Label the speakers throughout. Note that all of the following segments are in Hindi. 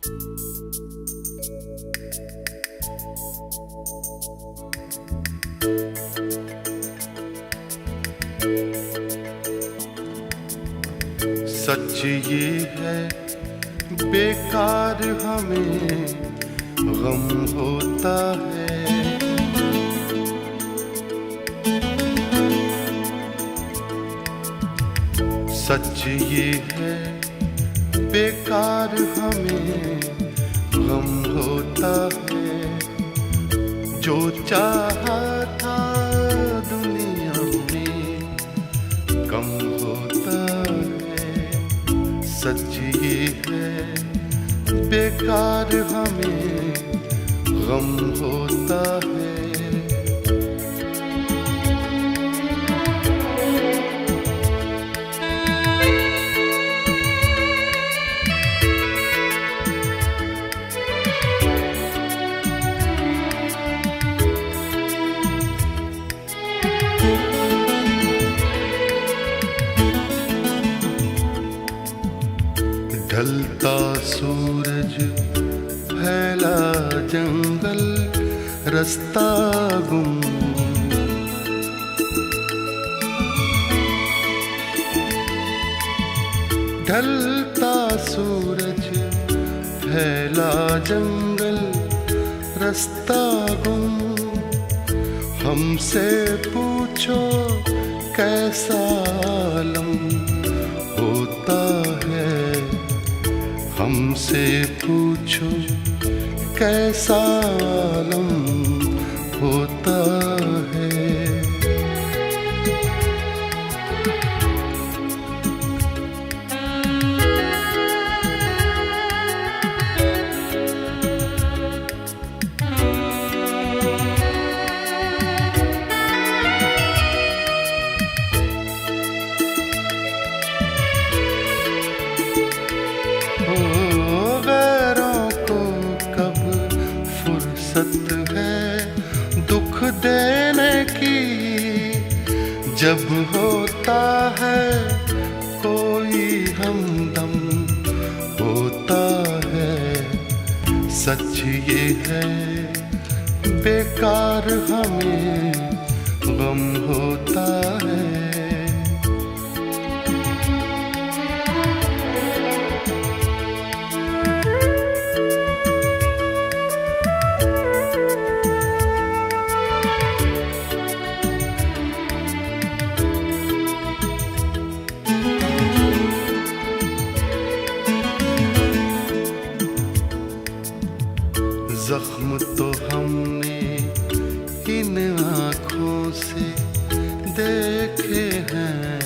Speaker 1: सच ये है बेकार हमें गम होता है। सच ये है बेकार हमें गम होता है। जो चाहा था दुनिया में कम होता है। सच ये है बेकार हमें गम होता है। ढलता सूरज फैला जंगल रास्ता गुम। ढलता सूरज फैला जंगल रास्ता गुम। हमसे पूछो कैसा आलम होता है। हमसे पूछो कैसा आलम होता है। है दुख देने की जब होता है कोई हमदम होता है। सच ये है बेकार हमें गम होता है। जख्म तो हमने इन आँखों से देखे हैं।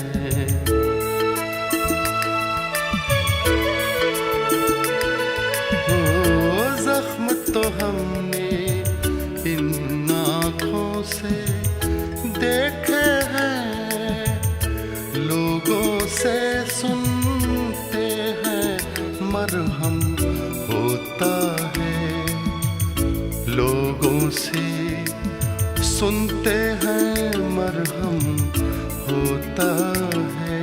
Speaker 1: ओ जख्म तो हमने इन आँखों से देखे हैं। लोगों से सुनते हैं मरहम होता है। लोगों से सुनते हैं मरहम होता है।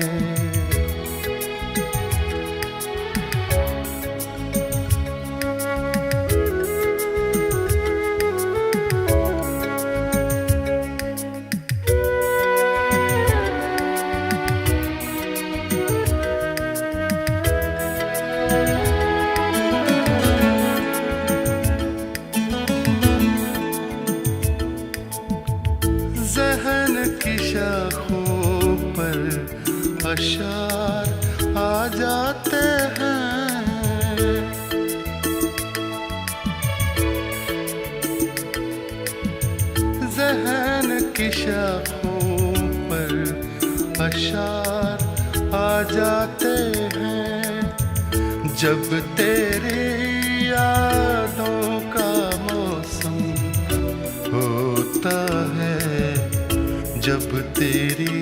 Speaker 1: ज़हन की शाखों पर अशार आ जाते हैं। ज़हन की शाखों पर अशार आ जाते हैं। जब तेरी यादों का मौसम होता है। जब तेरी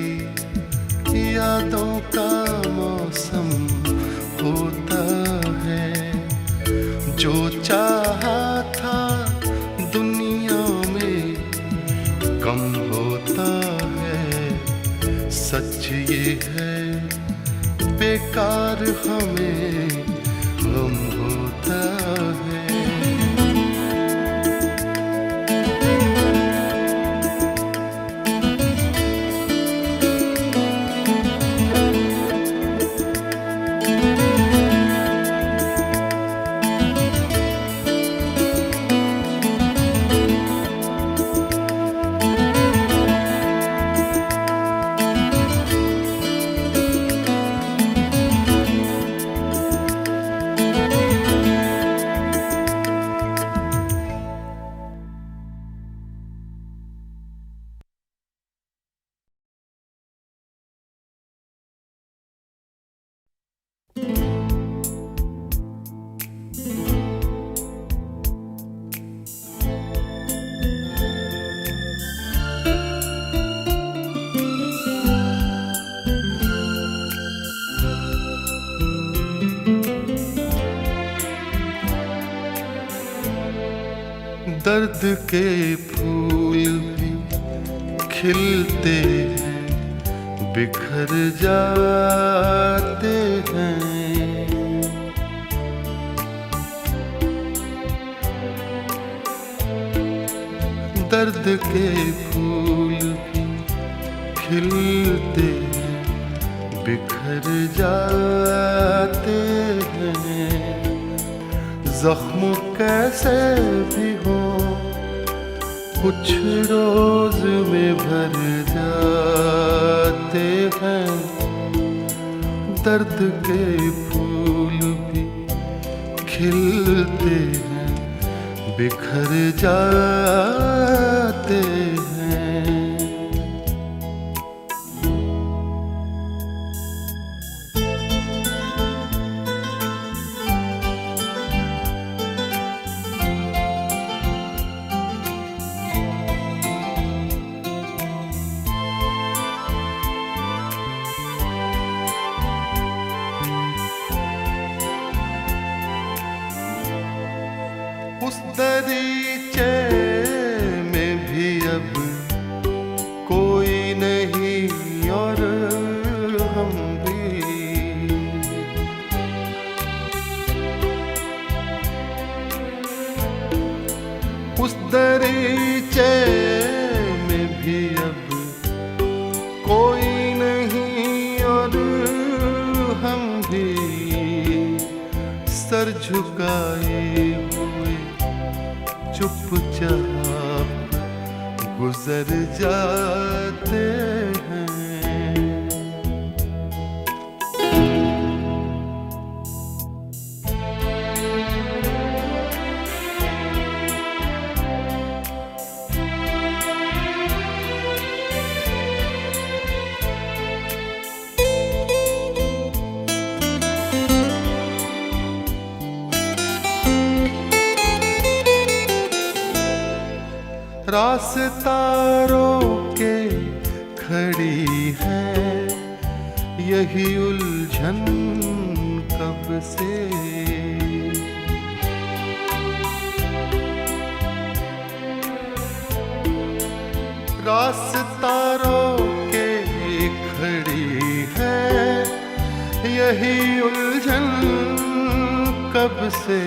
Speaker 1: यादों का मौसम होता है। जो चाहा था दुनिया में कम होता है। सच ये है बेकार हमें गम होता दर्द के फूल भी खिलते हैं, बिखर जाते हैं। दर्द के फूल भी खिलते हैं, बिखर जाते हैं। जख्म कैसे भी हो कुछ रोज में भर जाते हैं। दर्द के फूल भी खिलते हैं, बिखर जाते हैं। उस दरीचे में भी अब कोई नहीं और हम भी। उस दरीचे में भी अब कोई नहीं और हम भी। सर झुकाए हुए चुपचाप गुजर जाते हैं। रास्ता रोके खड़ी है यही उलझन कब से। रास्ता रोके खड़ी है यही उलझन कब से।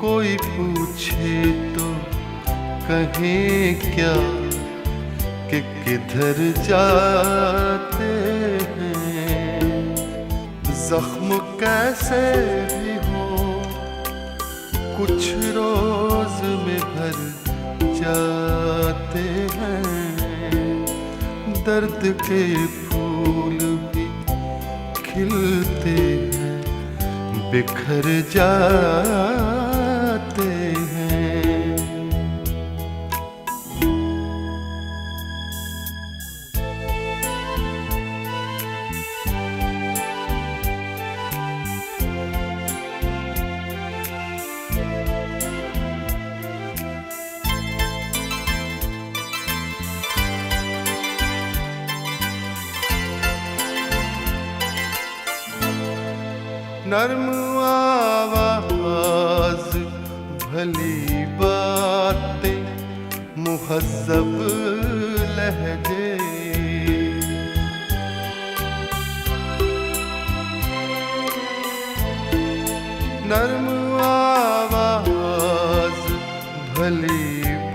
Speaker 1: कोई पूछे तो कहें क्या कि किधर जाते हैं। जख्म कैसे भी हो कुछ रोज में भर जाते हैं। दर्द के फूल भी खिलते हैं, बिखर जाते हैं। नर्म आवाज भली बातें मुहज़्ज़ब लहजे। नर्म आवाज भली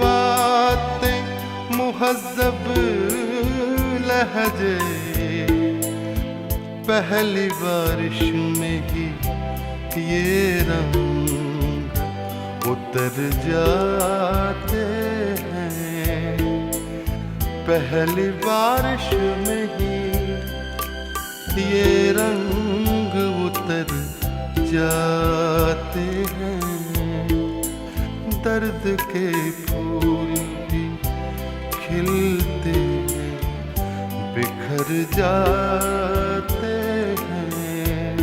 Speaker 1: बातें मुहज़्ज़ब लहजे। पहली बारिश में ही ये रंग उतर जाते हैं। पहली बारिश में ही ये रंग उतर जाते हैं। दर्द के फूल भी खिलते हैं, बिखर जाते हैं।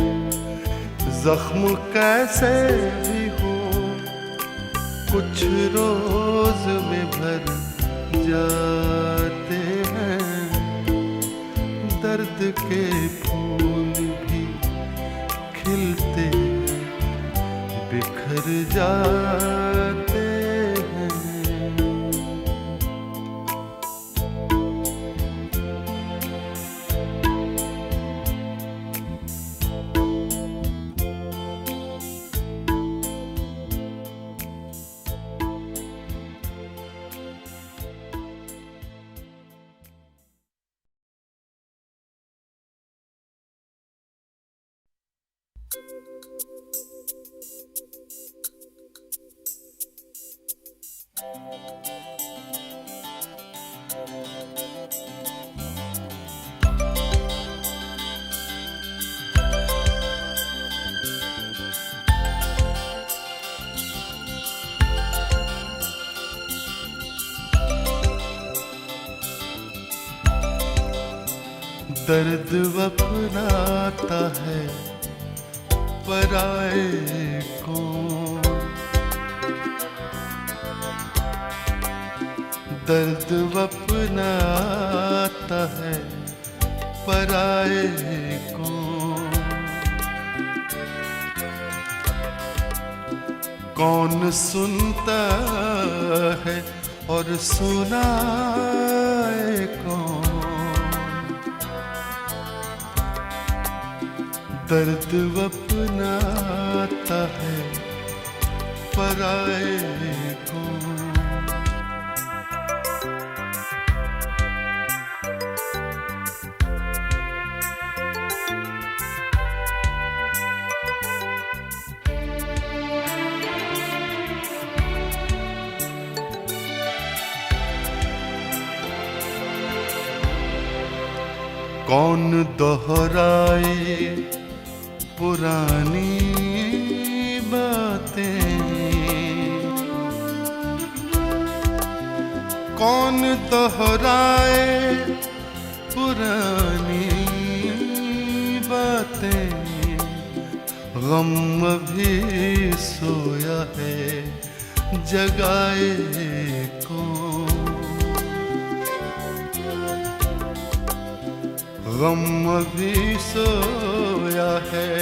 Speaker 1: जख्म कैसे भी हो कुछ रोज में भर जाते हैं। दर्द के फूल भी खिलते बिखर जाते दर्द अपनाता है पराए को, दर्द अपनाता है पराए को। कौन सुनता है और सुनाए कौन, दर्द अपनाता है पराए को। कौन दोहराए पुरानी बातें, कौन दोहराए पुरानी बातें। गम भी सोया है जगाए कौन, गम भी सोया है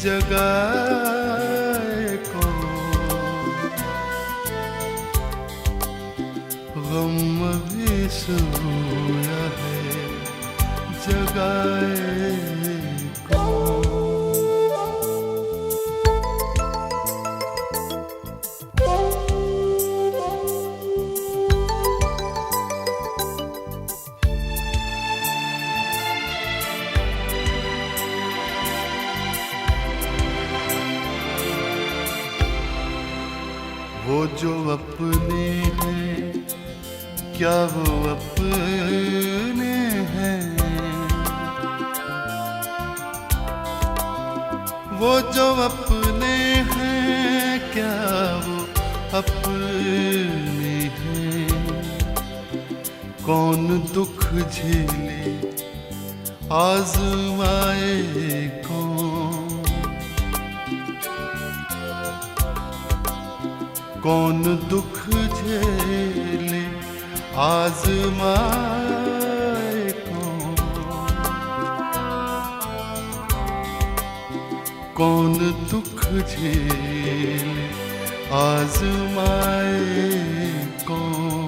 Speaker 1: जगाए कौन, गम भी सोया है जगाए कौन। वो जो अपने हैं क्या वो अपने हैं, वो जो अपने हैं क्या वो अपने हैं। कौन दुख झेले आज़माए कौन, कौन दुख झेले आज़माए कौन, कौन दुख झेले आज़माए कौन।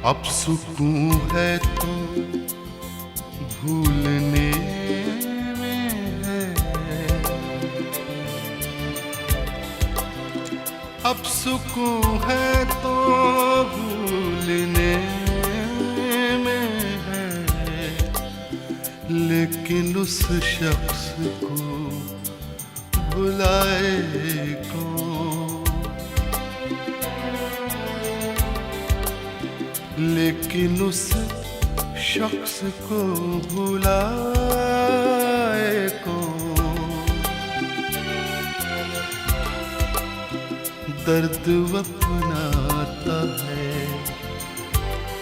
Speaker 1: अब सुकून है तो भूलने में है, अब सुकून है तो भूलने में है। लेकिन उस शख्स को भुलाए कौन, लेकिन उस शख्स को भुलाए कौन। दर्द अपनाता है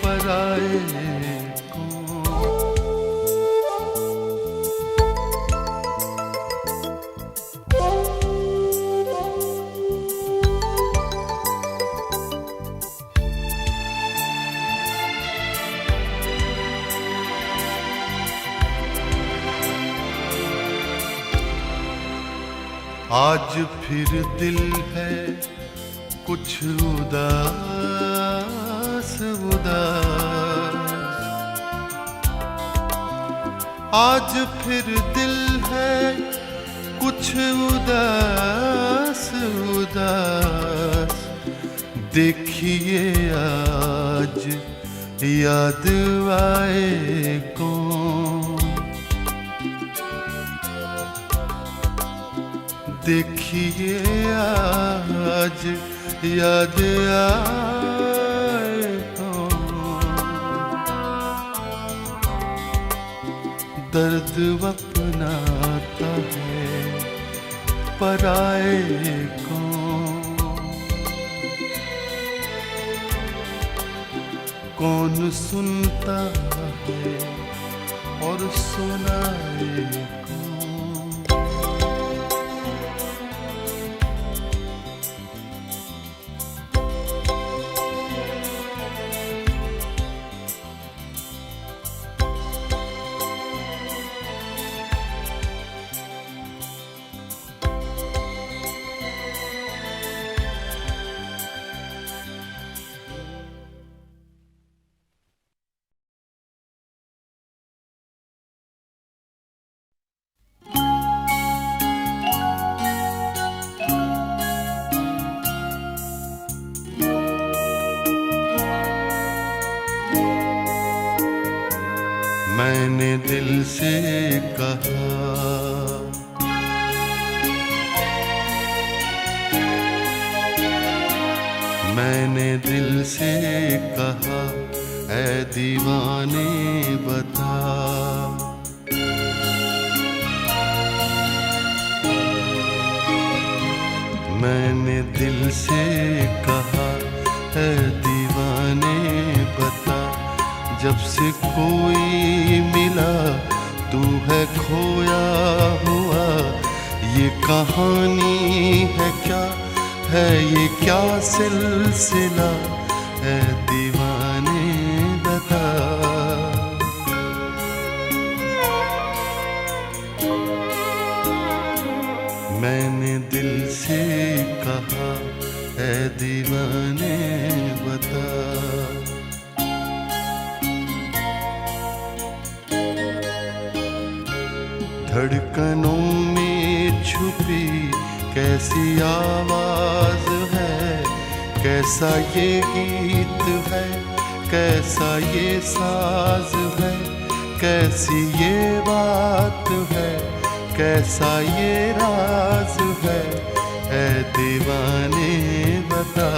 Speaker 1: पराए कौन। आज फिर दिल है कुछ उदास उदास, आज फिर दिल है कुछ उदास उदास। देखिए आज याद आए कौन, देखिए आज याद आए कौन। दर्द अपनाता है पराए कौन सुनता है और सुनाए कौन। मैंने दिल से कहा, मैंने दिल से कहा, ऐ दीवाने बता। मैंने दिल से कहा, ऐ दीवाने बता। जब से कोई मिला तू है खोया हुआ। ये कहानी है क्या, है ये क्या सिलसिला, है दीवाने बता। मैंने दिल से कहा, है दीवाने बता। धड़कनों में छुपी कैसी आवाज है, कैसा ये गीत है, कैसा ये साज है, कैसी ये बात है, कैसा ये राज है, ऐ दीवाने बता।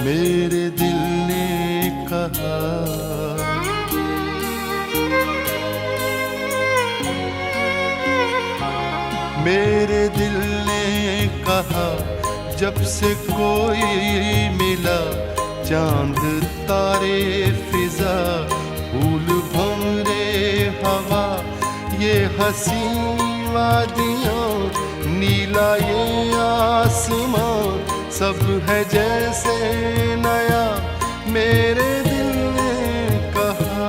Speaker 1: मेरे दिल ने कहा, मेरे दिल ने कहा, जब से कोई मिला, चांद तारे फिजा, फूल भंवरे हवा, ये हसी वादियाँ, नीला ये आसमां, सब है जैसे नया। मेरे दिल ने कहा,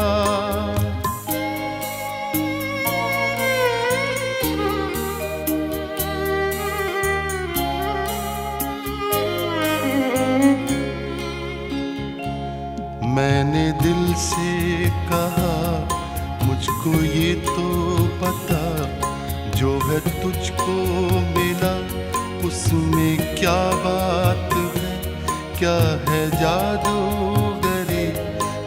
Speaker 1: मैंने दिल से कहा, मुझको ये तो पता, जो है तुझको मिला, उसमें क्या बात है, क्या है जादूगरी,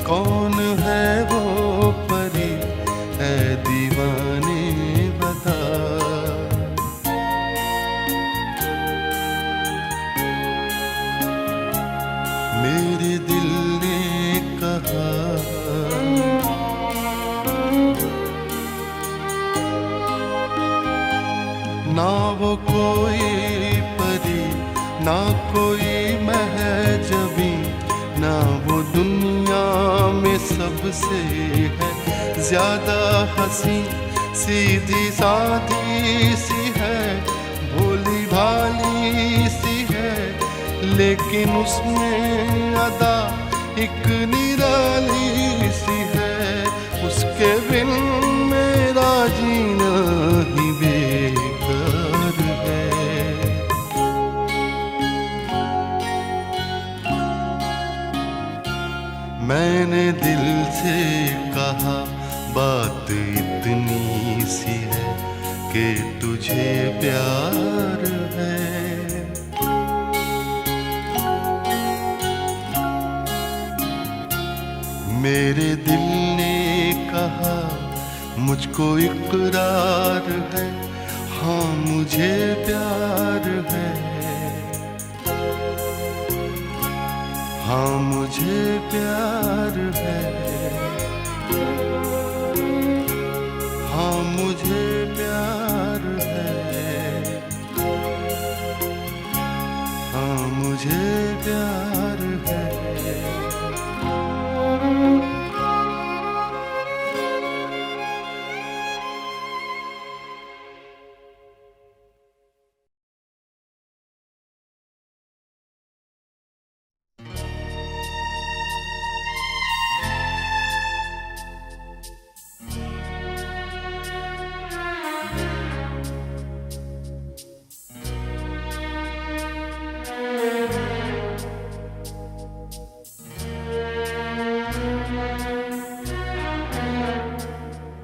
Speaker 1: कौन है वो परी, है दीवाने बता। मेरे दिल ने कहा, ना वो कोई परी, ना कोई महजबी, ना वो दुनिया में सबसे है ज्यादा हंसी, सीधी सादी सी है, भोली भाली सी है, लेकिन उसमें अदा एक निराली सी है। उसके बिन मेरा जीना ही बेकार प्यार है। मेरे दिल ने कहा मुझको इकरार है, हाँ मुझे प्यार है, हाँ मुझे प्यार है, हाँ मुझे प्यार है, हाँ मुझे प्यार है।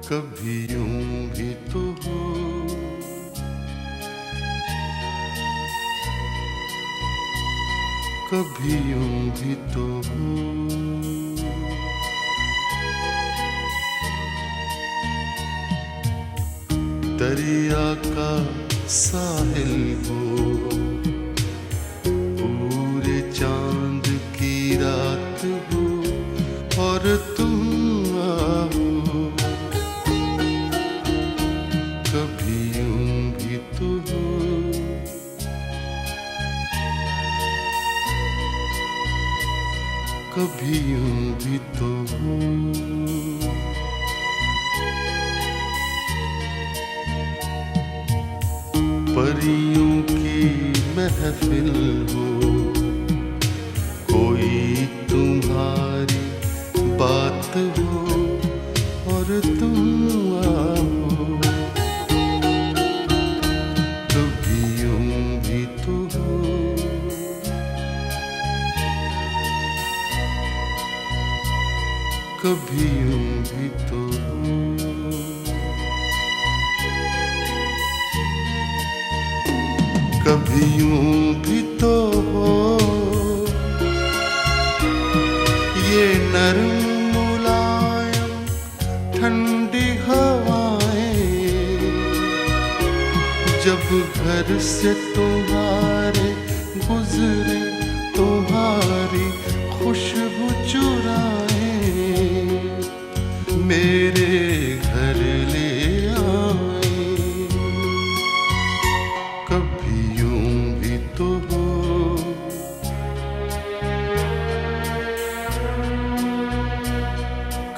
Speaker 1: कभी यूं भी तो हो, कभी यूं भी तो हो, दरिया का साहिल हो, पूरे चांद की रात हो और तुम आओ। कभी यूं भी तो हो, कभी यूं भी तो हो, परियों की महफिल हो, कोई तुम्हारी बात हो और तुम आओ। कभी यूं भी तो हो, कभी यूं भी तो हो, कभी यूं भी तो हो, ये नरम मुलायम ठंडी हवाएं जब घर से तुम्हारे गुजरे, तुम्हारी खुशबू चुराए मेरे घर ले आए। कभी यूं भी तो हो,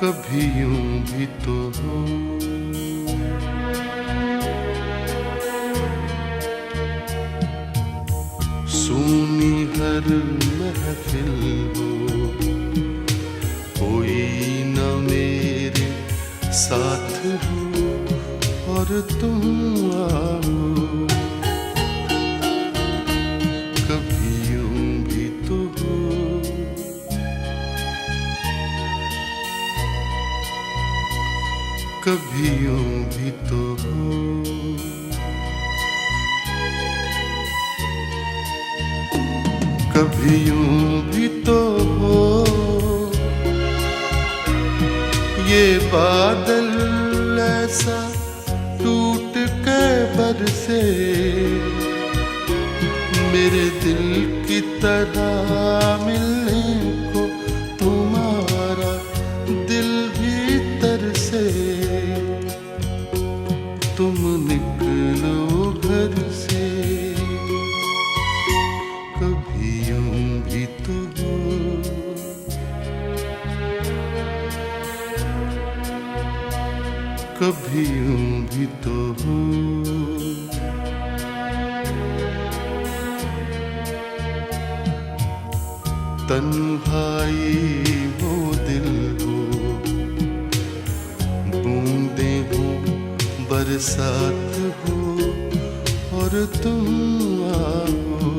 Speaker 1: कभी यूं भी तो हो, सूनी हर महफिल हो, कोई न मेरे साथ हो और तुम आओ। कभी यूं भी तो हो, कभी यूं भी तो हो, कभी यूं भी तो हो, ये बादल ऐसा टूट के बरसे मेरे दिल की तरह मिलने को तुम्हारा दिल भी तरसे। तुम निकलो घर से, कभी यूं भी तो हो, कभी यूं भी तो हो, तन्हाई वो दिल हो, बूंदे हो बरसात हो और तुम आओ।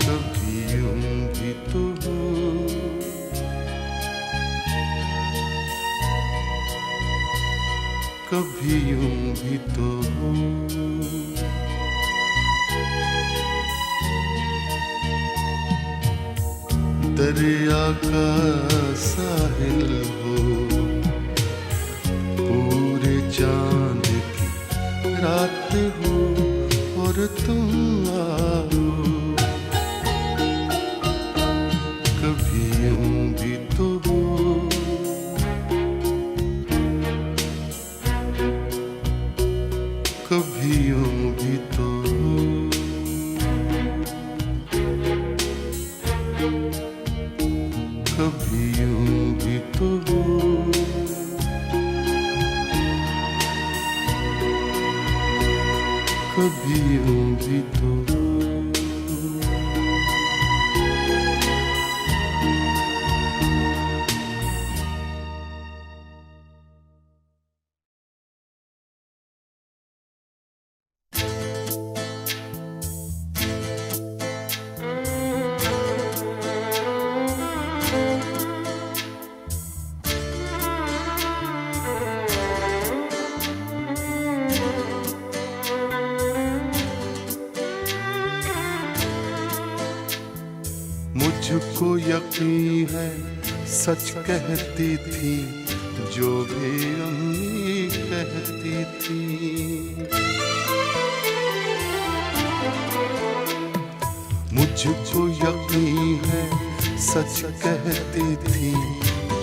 Speaker 1: कभी यूं भी तो हो, कभी यूं भी तो हो। दरिया का साहिल हो, पूरे चांद की रात हो और तुम आओ, कभी यूं भी तो हो। कभी यूं भी तो हो। कभी यूं भी तो हो। कभी यूं भी तो हो। मुझको यकीन है सच कहती थी जो भी अम्मी कहती थी। मुझको यकीन है सच कहती थी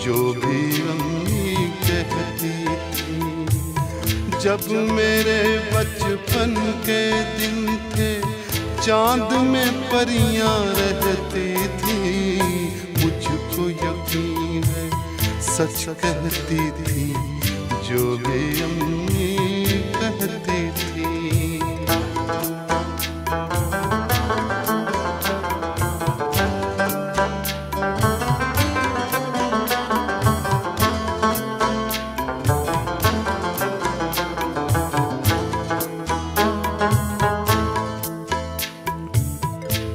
Speaker 1: जो भी अम्मी कहती थी। जब मेरे बचपन के दिन थे चांद में परियां रहती थी। मुझको यकीन है सच कहती थी जो भी अम्मी कहती थी।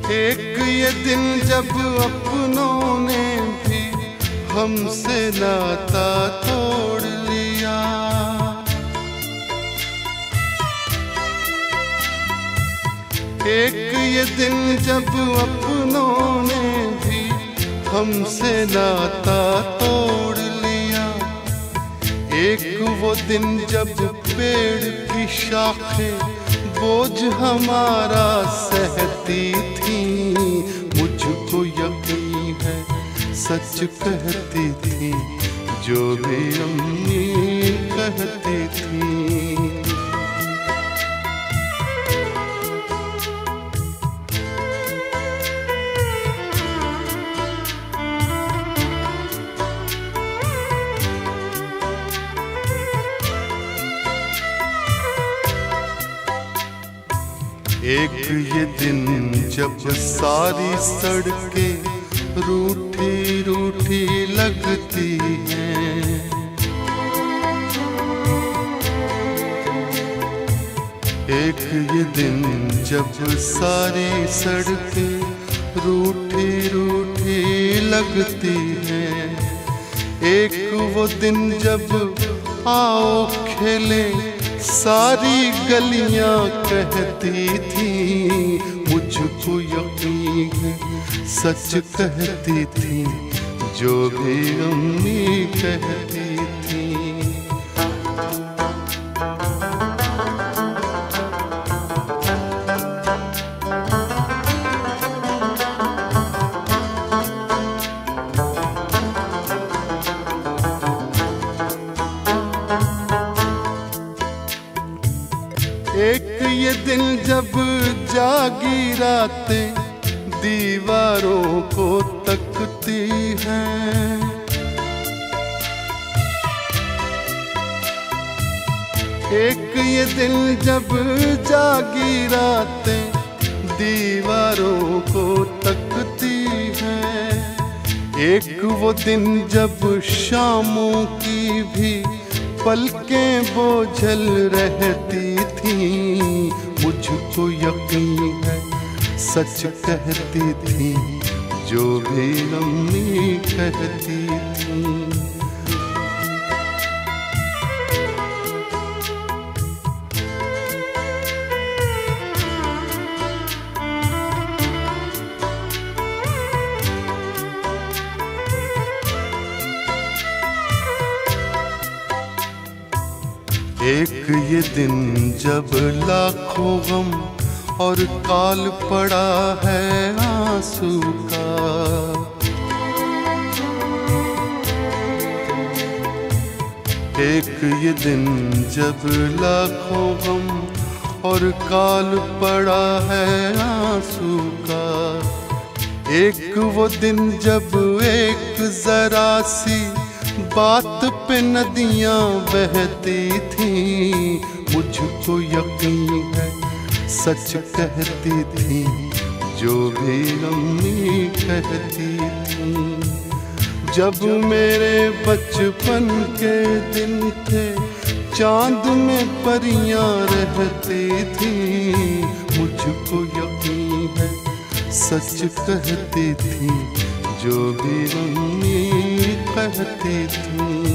Speaker 1: एक ये दिन जब अपनों ने भी हमसे नाता तोड़ लिया। एक ये दिन जब अपनों ने भी हमसे नाता तोड़ लिया। एक वो दिन जब पेड़ की शाखें बोझ हमारा सहती थी। मुझको यकीन है सच कहती थी जो भी अम्मी कहती थी। एक ये दिन जब सारी सड़कें रूठी रूठी लगती हैं। एक ये दिन जब सारी सड़कें रूठी रूठी लगती हैं। एक वो दिन जब आओ खेले सारी गलियां कहती थी। मुझको यकीन है सच कहती थी जो भी अम्मी कहती थी। एक ये दिन जब जागी रातें दीवारों को तकती हैं। एक ये दिन जब जागी रातें दीवारों को तकती हैं। एक वो दिन जब शामों की भी पलकें बोझल रहती थी। मुझको यकीन है सच कहती थी जो भी अम्मी कहती थी। ये दिन जब लाखों गम और काल पड़ा है आंसू का। एक ये दिन जब लाखों गम और काल पड़ा है आंसू का। एक वो दिन जब एक जरा सी बात पे नदियां बहती थी, मुझको यकीन है सच कहती थी जो भी अम्मी कहती थी। जब मेरे बचपन के दिन थे चांद में परियां रहती थी, मुझको यकीन है सच कहती थी जो भी अम्मी कहती थी।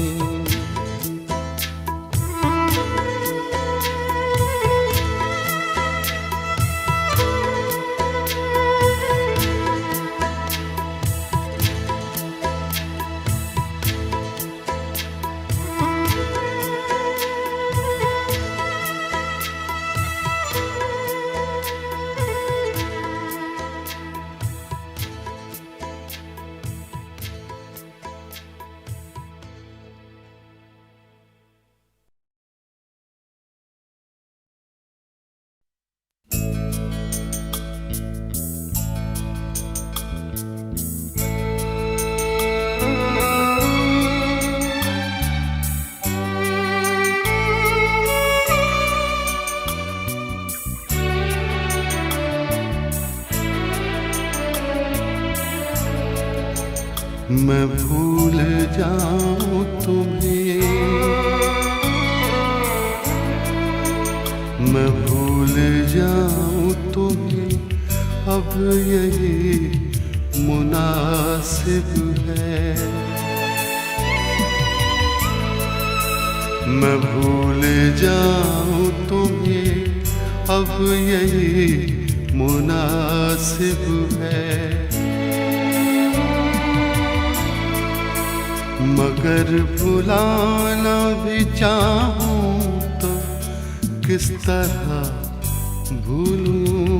Speaker 1: मैं भूल जाऊं तुम्हें, मैं भूल जाऊं तुम्हें, अब यही मुनासिब है। मैं भूल जाऊं तुम्हें, अब यही मुनासिब है। मगर भुलाना भी चाहूं तो किस तरह भूलूं,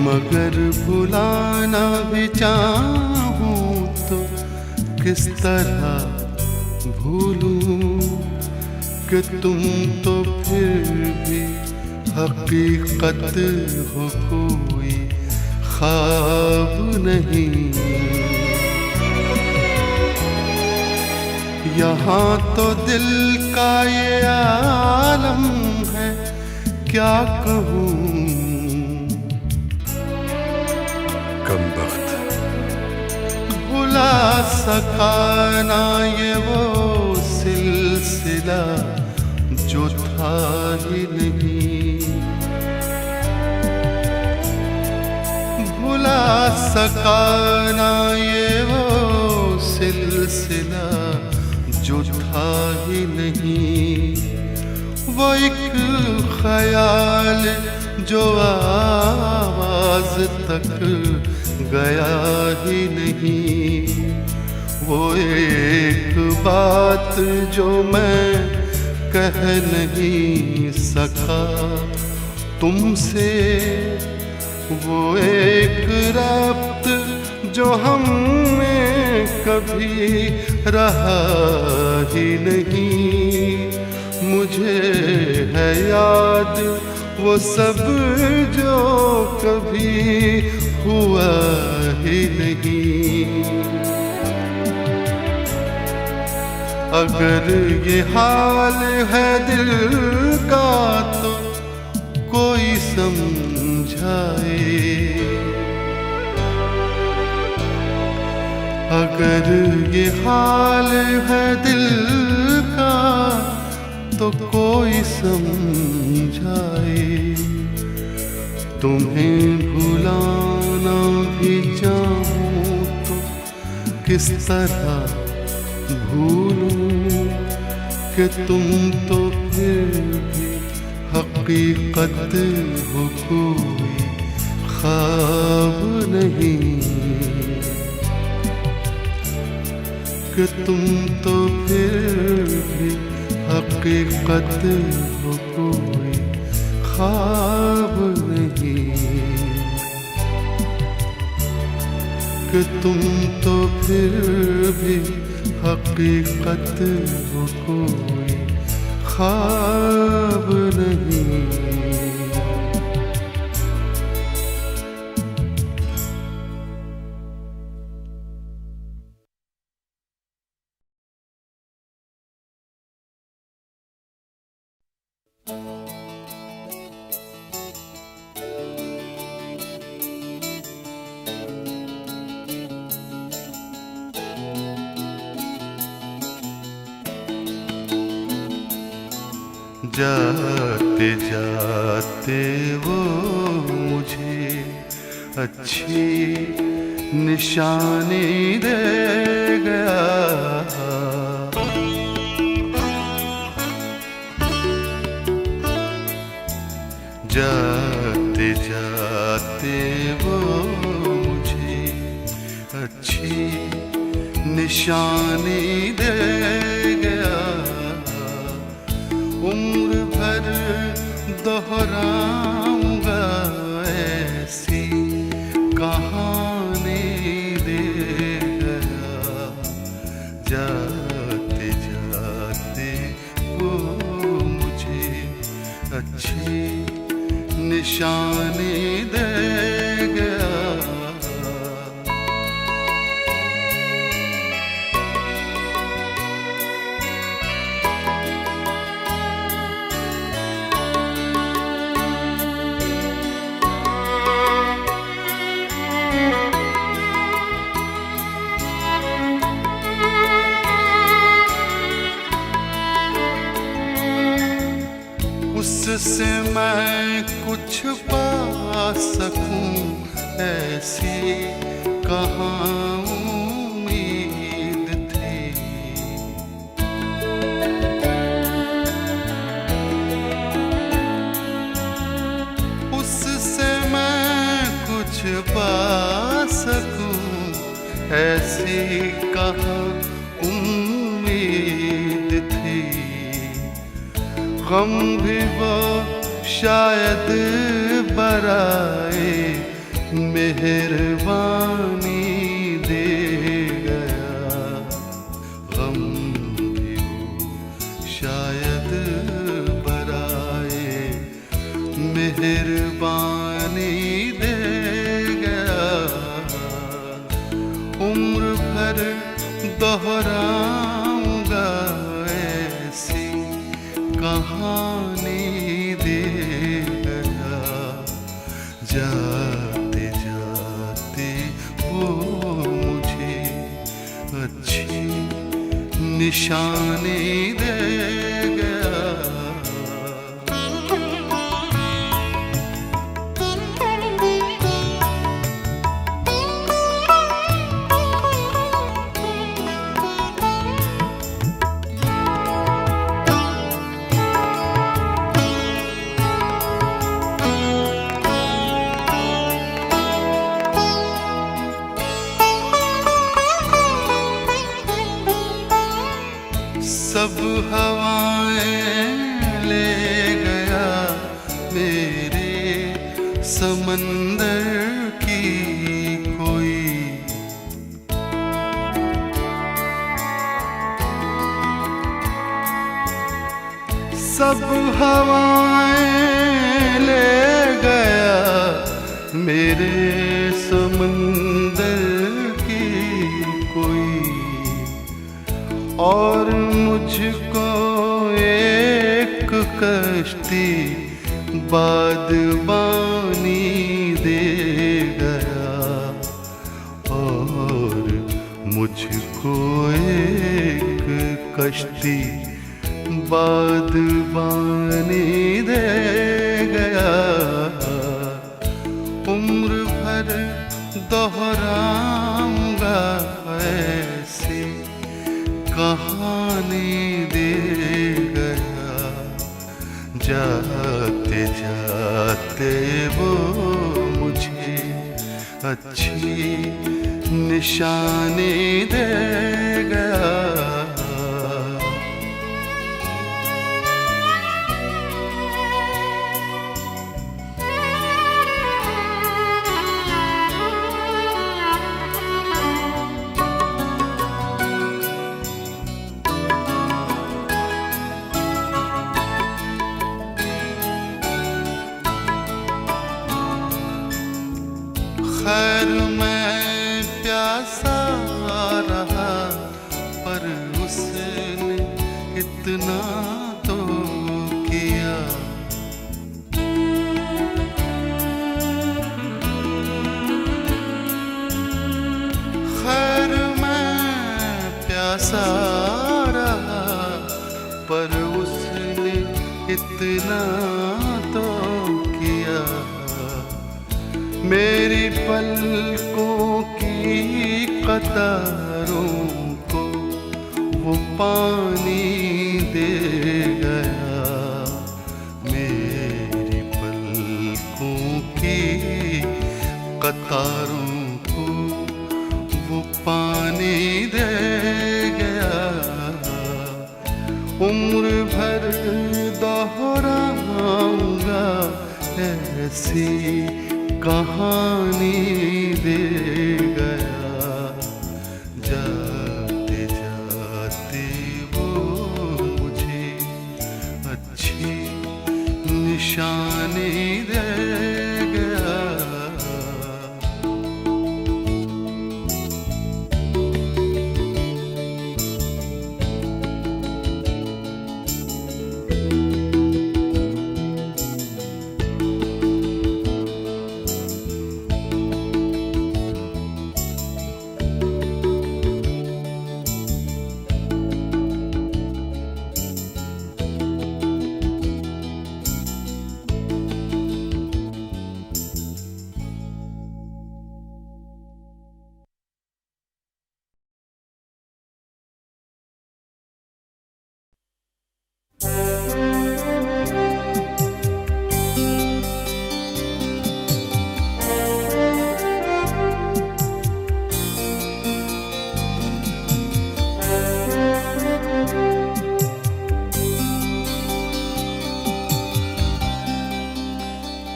Speaker 1: मगर भुलाना भी चाहूं तो किस तरह भूलूं कि तुम तो फिर भी हकीकत हो, कोई ख्वाब नहीं। यहाँ तो दिल का ये आलम है, क्या कहूँ।
Speaker 2: कमबख्त
Speaker 1: भुला सका ना ये वो सिलसिला जो था ही नहीं, भुला सका ना ये वो सिलसिला जो था ही नहीं। वो एक ख्याल जो आवाज तक गया ही नहीं, वो एक बात जो मैं कह नहीं सका तुमसे, वो एक रब्त जो हमें कभी रहा ही नहीं। मुझे है याद वो सब जो कभी हुआ ही नहीं। अगर ये हाल है दिल का तो कोई समझाए, अगर ये हाल है दिल का तो कोई समझाए। तुम्हें भुलाना भी चाहूं तो किस तरह भूलूं कि तुम तो फिर भी हकीकत हो, कोई ख्वाब नहीं। कि तुम तो फिर भी हकीकत हो, कोई ख्वाब नहीं। कि तुम तो फिर भी हकीकत हो, कोई ख्वाब नहीं। जाते जाते वो मुझे अच्छी निशानी दे गया। जाते जाते वो मुझे अच्छी निशानी दे गया। उम्र भर दोहराऊंगा ऐसी कहानी दे गया। जाते जाते वो मुझे अच्छी निशानी दे गया। उससे मैं कुछ पा सकूं ऐसी कहाँ उम्मीद थी। उससे मैं कुछ पा सकूं ऐसी कहाँ उम्मीद थी। गम भी वो शायद बराए मेहरबानी दे गया। गम भी वो शायद बराए मेहरबानी दे गया। उम्र भर दोहराऊंगा ऐसी कहानी दे गया। जाते जाते वो मुझे अच्छी निशानी दे गया। सब हवाएं ले गया मेरे समंदर की कोई। सब हवाएं ले गया मेरे समंदर की कोई। और मुझको एक कश्ती बादबानी दे गया। और मुझको एक कश्ती बादबानी दे गया। उम्र भर दोहराऊंगा ऐसी कहानी दे गया। जाते जाते वो मुझे अच्छी निशानी दे गया। खैर मैं प्यासा रहा पर उसने इतना तो किया। खैर मैं प्यासा रहा पर उसने इतना तो किया। मेरी पलकों की कतारों को वो पानी दे गया। मेरी पलकों की कतारों को वो पानी दे गया। उम्र भर दोहराऊंगा ऐसी कहानी दे गया। जाते जाते वो मुझे अच्छी निशानी दे गया।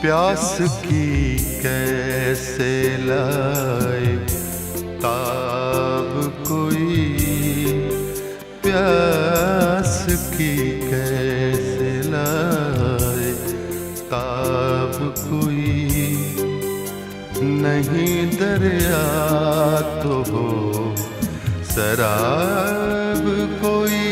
Speaker 1: प्यास की कैसे लाए ताब कोई। प्यास की कैसे लाए ताब कोई। नहीं दरिया तो हो शराब कोई।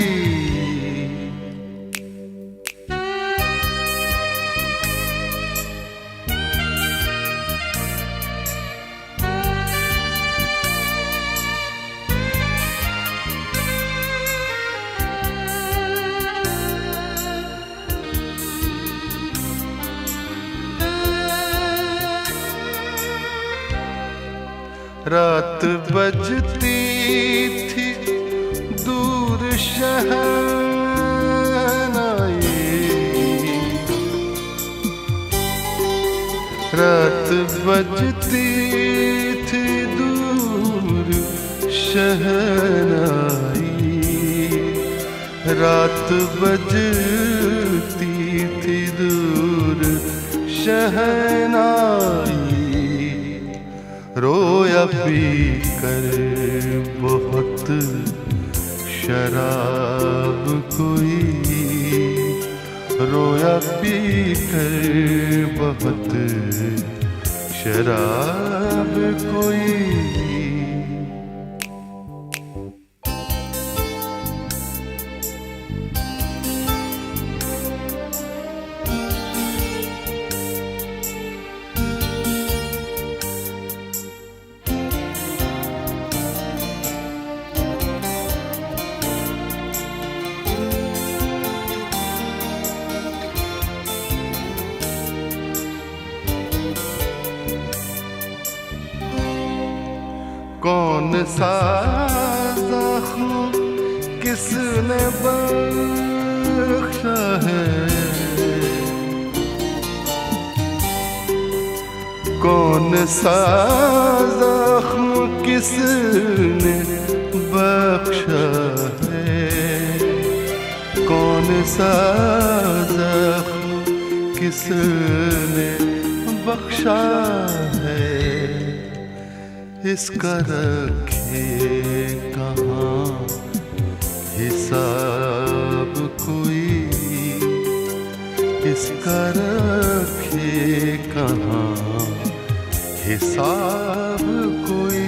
Speaker 1: रात बजती थी दूर शहनाई। रात बजती थी दूर शहनाई। रात बजती थी दूर शहनाई। रोया पी कर बहुत शराब कोई। रोया पी कर बहुत शराब कोई। कौन सा ज़ख्म किसने बख्शा है। कौन सा ज़ख्म किसने बख्शा है, कौन सा जख्म किसने बख्शा है, इसका रखे कहाँ हिसाब कोई, इसका रखे कहाँ हिसाब कोई।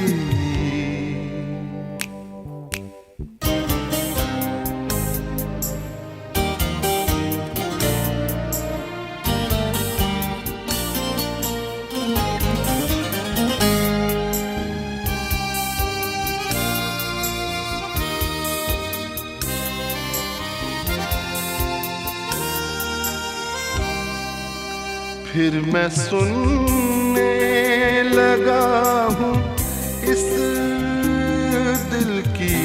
Speaker 1: फिर मैं सुनने लगा हूँ इस दिल की,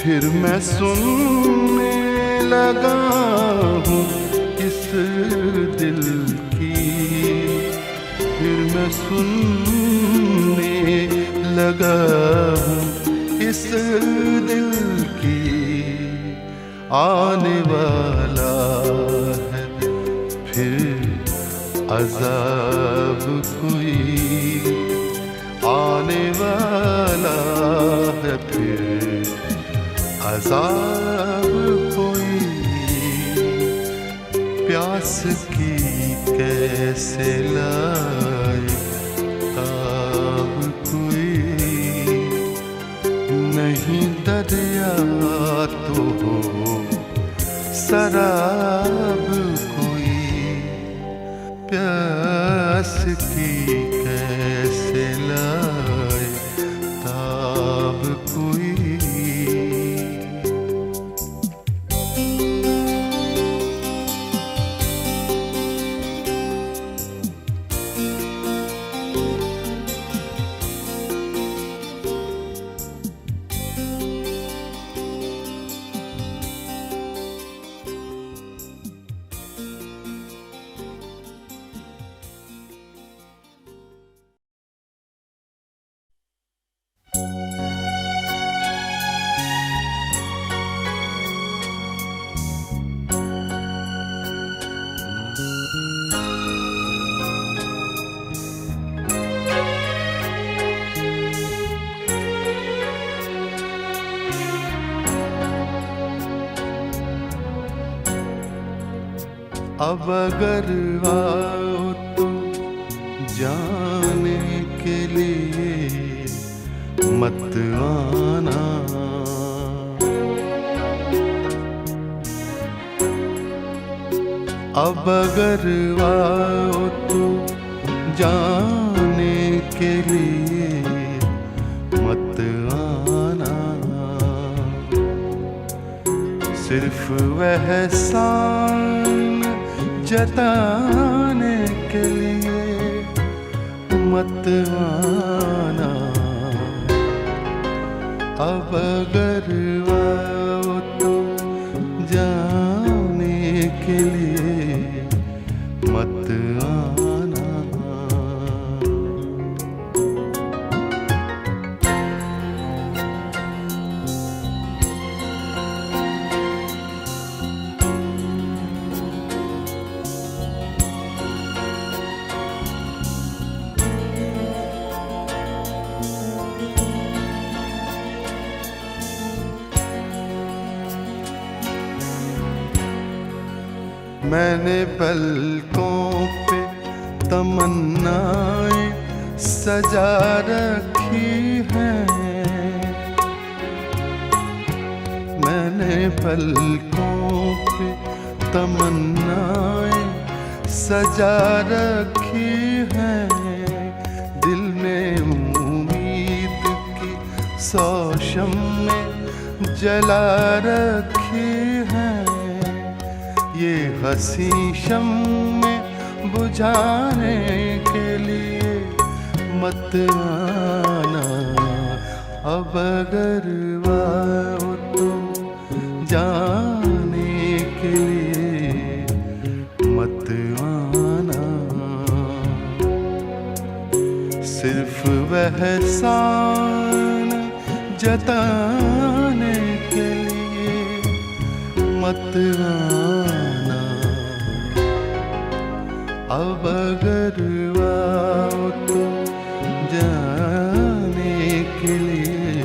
Speaker 1: फिर मैं सुनने लगा हूँ इस दिल की, फिर मैं सुनने लगा हूँ इस दिल की। आने वाला है फिर अज़ाब कोई, आने वाला है फिर अज़ाब कोई। प्यास की कैसे लाए ताब कोई, नहीं दरिया तो हो शराब कोई। प्यास की कैसे लाए ताब कोई। अब अगर आओ तो जाने के लिए मत आना, अब अगर आओ तो जाने के लिए मत आना। सिर्फ वह एहसान जताने के लिए मत आना। अब अगर आओ तो जाने के लिए मत आना। मैंने पलकों पे तमन्नाएं सजा रखी हैं, मैंने पलकों पे तमन्नाएं सजा रखी हैं। दिल में उम्मीद की सौ शम्में जला रखी हैं। ये हंसी शम्में बुझाने के लिए मत आना। अब अगर आओ तो जाने के लिए मत आना। एहसान जताने के लिए मत आना। अब अगर आओ तो जाने के लिए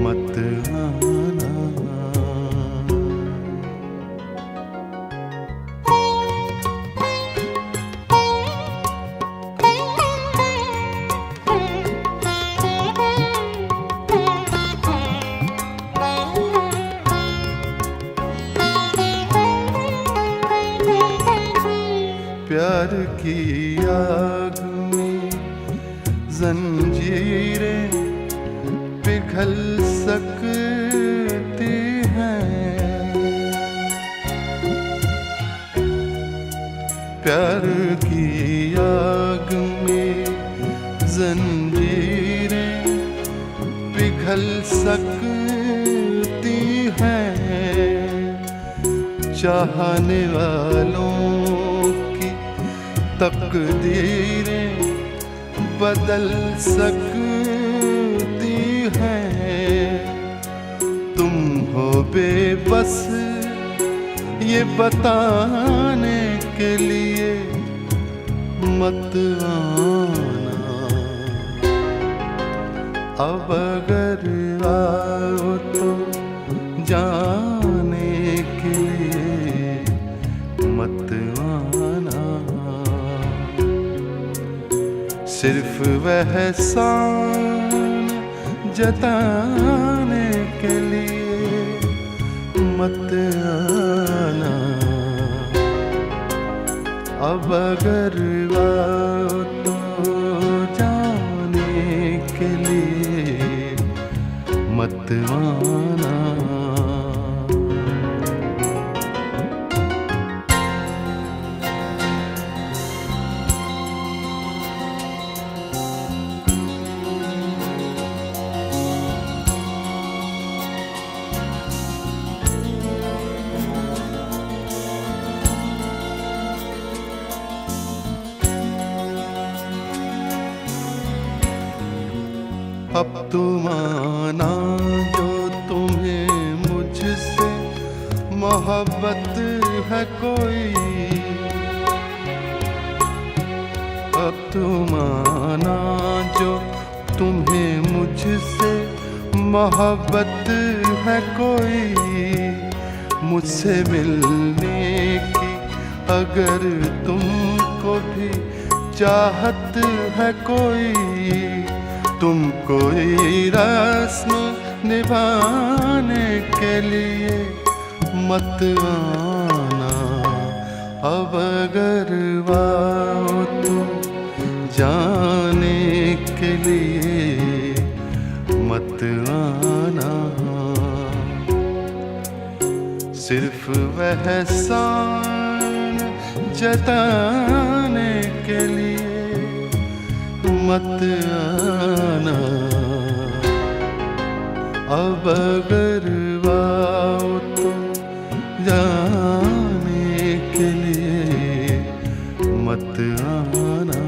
Speaker 1: मत आना। प्यार की आग में जंजीरें पिघल सकती हैं। प्यार की आग में जंजीरें पिघल सकती हैं। चाहने वालों तकदीरें बदल सकती हैं। तुम हो बेबस ये बताने के लिए मत आना। अब अगर आओ तो जाने के लिए मत आना। सिर्फ वह एहसान जताने के लिए मत आना। अब अगर आओ तो जाने के लिए मत आना। अब तो माना जो तुम्हें मुझसे मोहब्बत है कोई। अब तो माना जो तुम्हें मुझसे मोहब्बत है कोई। मुझसे मिलने की अगर तुमको भी चाहत है कोई। तुम कोई रस्म निभाने के लिए मत आना। अब अगर आओ तो जाने के लिए मत आना। सिर्फ वह एहसान जताने के लिए मत आना। अब अगर आओ तो जाने के लिए मत आना।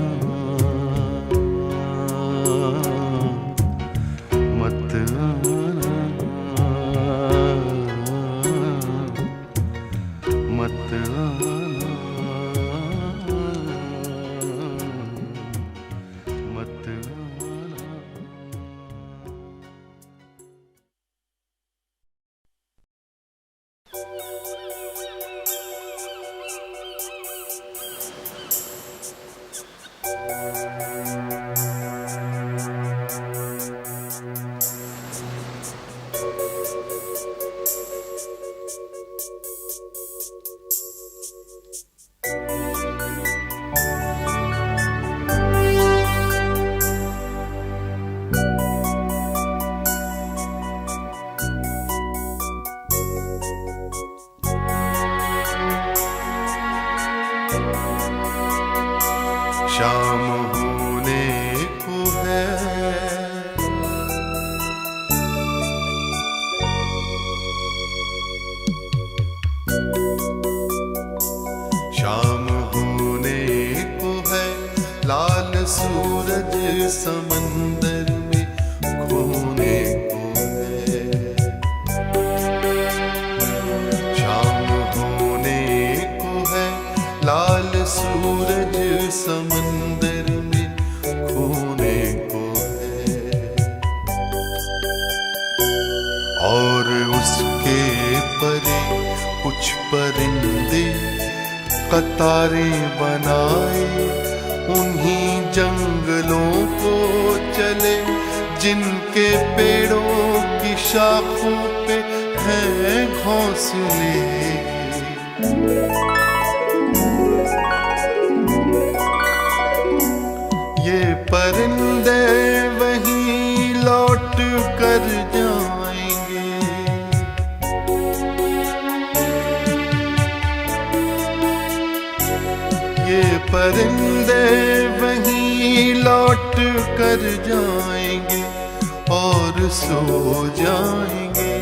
Speaker 1: मत आना। मत आना। शाम होने को है, और उसके परे कुछ परिंदे कतारें बनाए उन्हीं जंगलों को चले जिनके पेड़ों की शाखों पे हैं घोंसले। ये परिंदे वहीं लौट कर जाएंगे, ये परिंदे वहीं लौट कर जाएंगे और सो जाएंगे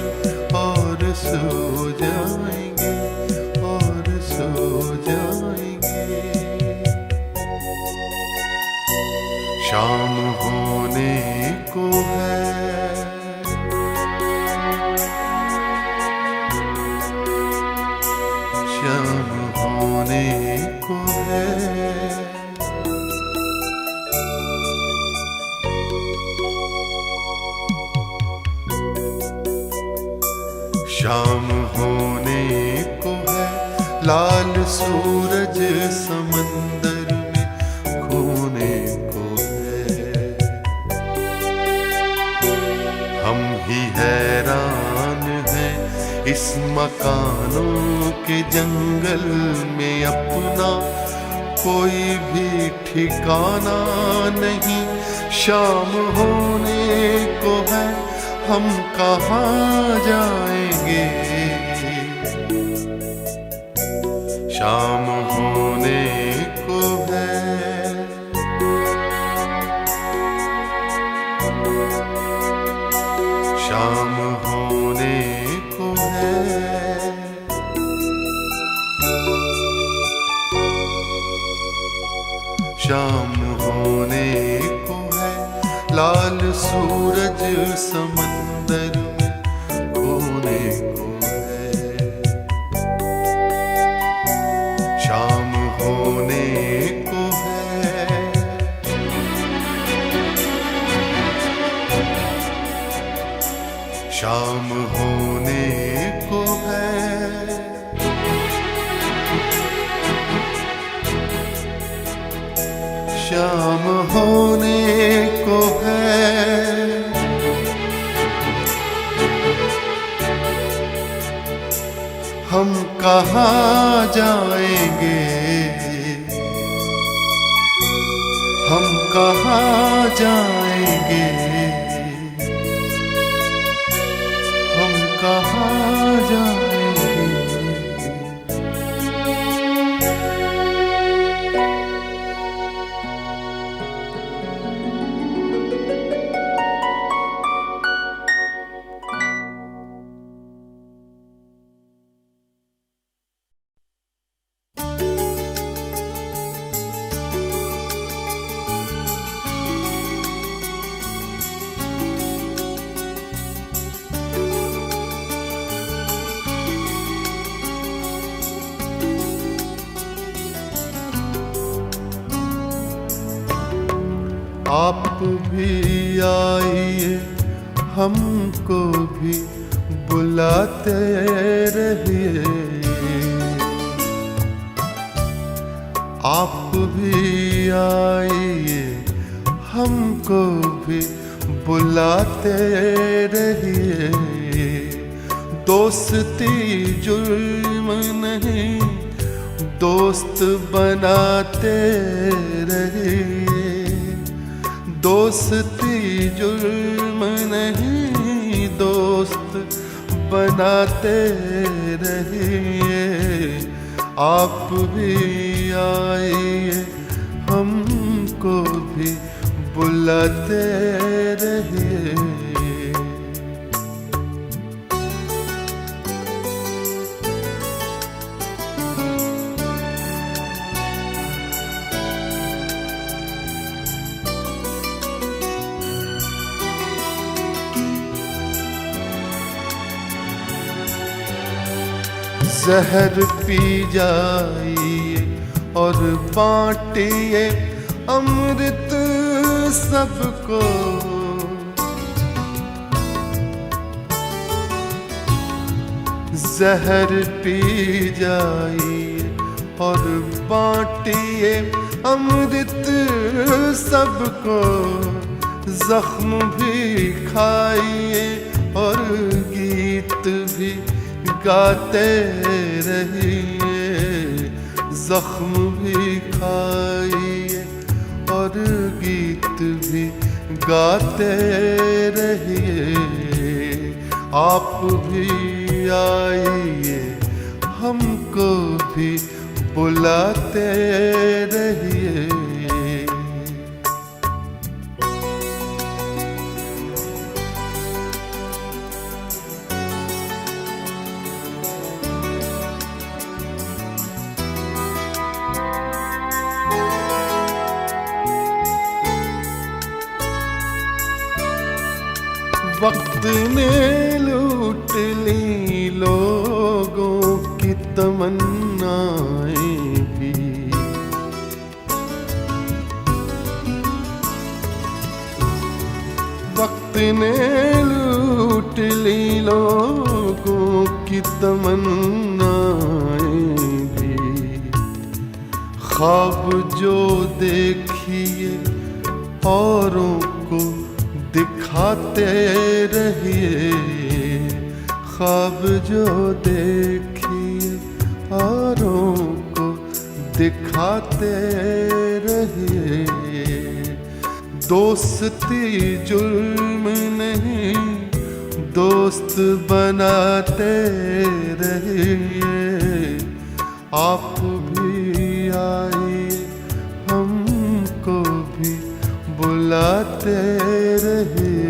Speaker 1: और सो जाएंगे और सो जाएंगे। शाम होने को है, शाम होने को है। शाम होने को है, लाल सूरज समंदर में खोने को है। हम ही हैरान हैं इस मकानों के जंगल में, अपना कोई भी ठिकाना नहीं। शाम होने को है, हम कहाँ जाएंगे? शाम होने को है, शाम होने को है। शाम होने को है, लाल सूरज समंदर में खोने को है। शाम होने को है, शाम होने को है। शाम होने को है, हम कहाँ जाएंगे? हम कहाँ जाएंगे? हम कहाँ जाएंगे? आप भी आइए, हमको भी बुलाते रहिए। आप भी आइए, हमको भी बुलाते रहिए। दोस्ती जुर्म नहीं, दोस्त बनाते रहिए। दोस्ती जुर्म नहीं, दोस्त बनाते रहिए। आप भी आइए, हमको भी बुलाते रहिए। जहर पी जाइए और बांटिए अमृत सबको। जहर पी जाइए और बांटिए अमृत सबको, जख्म भी खाइए और गीत भी गाते रहिए, जख्म भी खाइए और गीत भी गाते रहिए। आप भी आइए हमको भी बुलाते रहिए। वक्त ने लूट ली लोगों की तमन्नाएं भी, वक्त ने लूट ली लोगों की तमन्नाएं भी। ख्वाब जो देखिए औरों को दिखाते रहिए, ख्वाब जो देखिए औरों को दिखाते रहिए। दोस्ती जुल्म नहीं, दोस्त बनाते रहिए। आप भी आइए हमको भी बुलाते रहिए।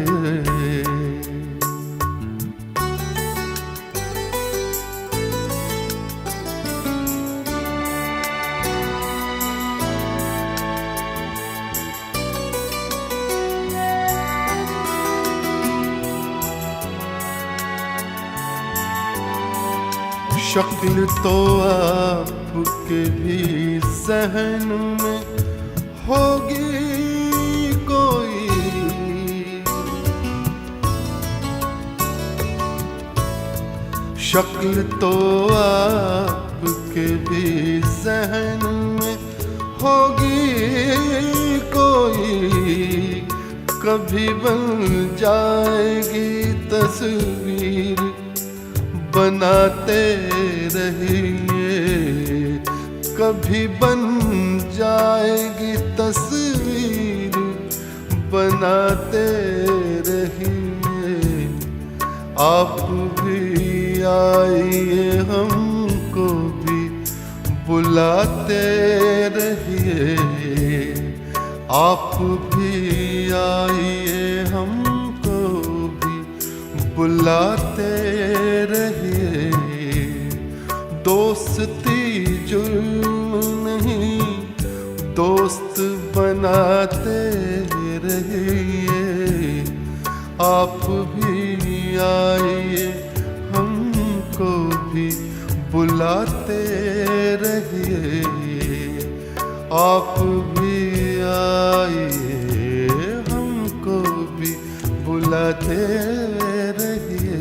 Speaker 1: शक्ल तो आपके भी ज़हन में होगी कोई, शक्ल तो आपके भी ज़हन में होगी कोई। कभी बन जाएगी तस्वीर बनाते रहिए, कभी बन जाएगी तस्वीर बनाते रहिए। आप भी आइए हमको भी बुलाते रहिए। आप भी आइए हमको भी बुलाते रहिए। दोस्ती जुल्म नहीं, दोस्त बनाते रहिए। आप भी आइए हमको भी बुलाते रहिए। आप भी आइए हमको भी बुलाते रहिए।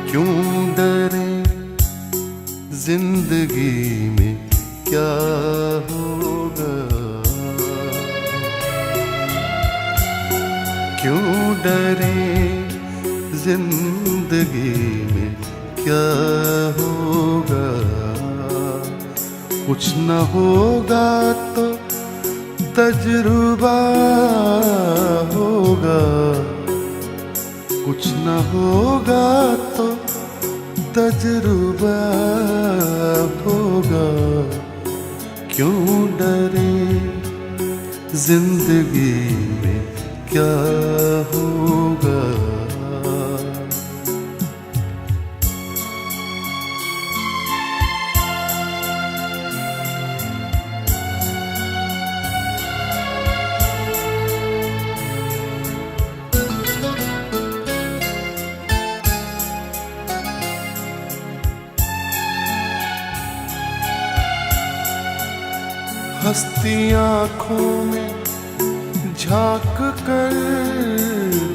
Speaker 1: क्यों डरे जिंदगी में क्या होगा, क्यों डरे जिंदगी में क्या होगा। कुछ न होगा तो तजुर्बा होगा, कुछ न होगा तो तजुर्बा होगा, क्यों डरे, जिंदगी में क्या होगा। हस्ती आँखों में झांक कर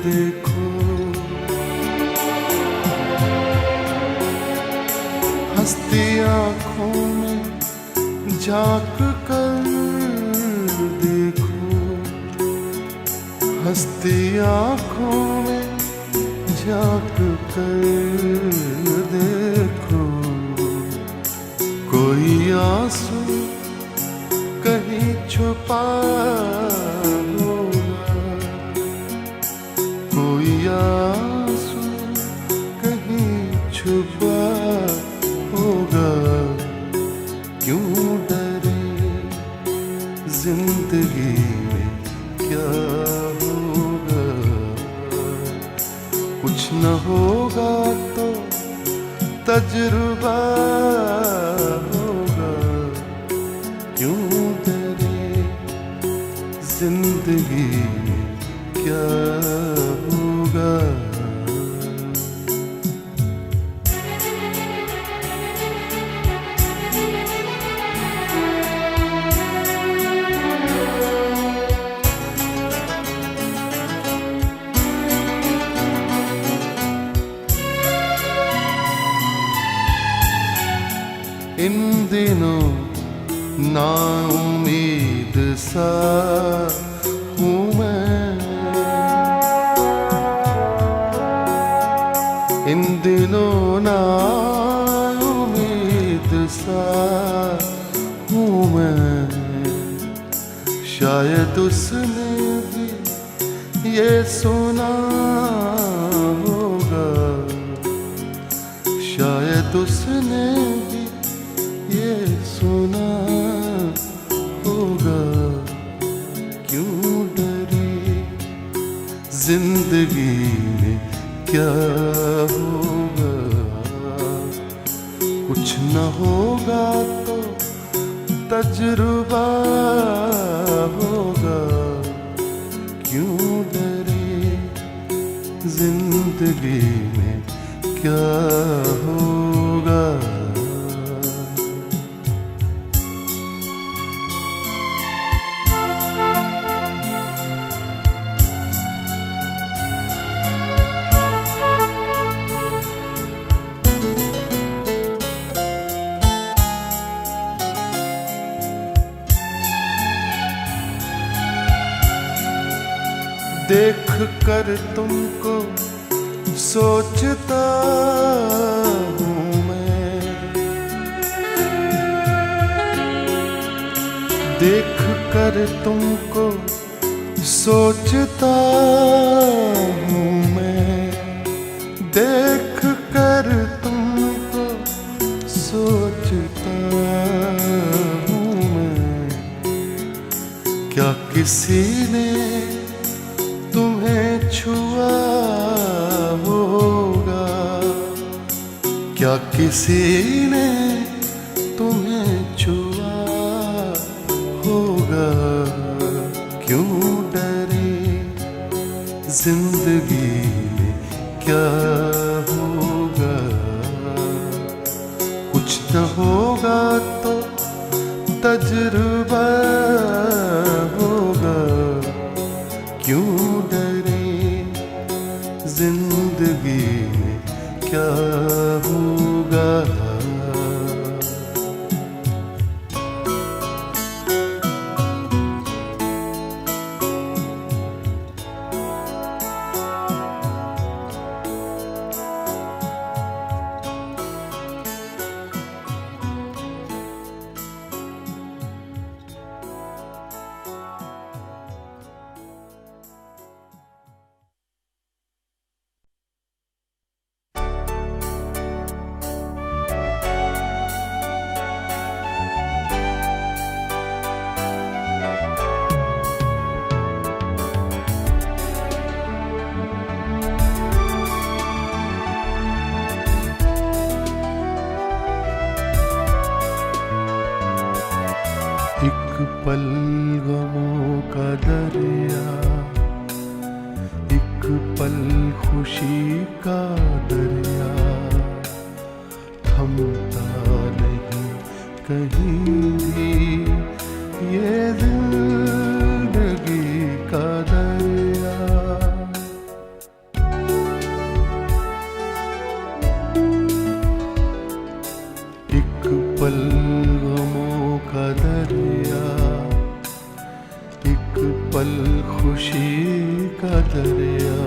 Speaker 1: देखो, हस्ती आँखों में झांक कर देखो, हस्ती आँखों में झांक कर देखो। कोई आंसू कहीं छुपा होगा, कोई आंसू कहीं छुपा होगा, क्यों डरे, जिंदगी में क्या होगा। कुछ न होगा तो तजुर्बा होगा, क्यों जिंदगी में क्या होगा। इन दिनों नाउम्मीद सा हूँ मैं, इन दिनों नाउम्मीद सा हूँ मैं। शायद उसने भी ये सुना होगा, शायद उसने भी ये सुना होगा, क्यों डरे, जिंदगी में क्या होगा। कुछ न होगा तो तजुर्बा होगा, क्यों डरे, जिंदगी में क्या होगा। देख कर तुमको सोचता हूँ मैं, देख कर तुमको सोचता हूँ मैं, देख कर तुमको सोचता हूँ मैं। क्या किसी ने तुम्हें छुआ होगा, क्या किसी ने तुम्हें छुआ होगा, क्यों डरे, जिंदगी में क्या होगा। कुछ न होगा तो तजुर्बा होगा, क्यों डरे, जिंदगी में क्या होगा। पल गमों का दरिया, एक पल खुशी का दरिया, थमता नहीं कहीं भी ये जिंदगी का दरिया। एक पल गमों का दरिया, एक पल खुशी का दरिया,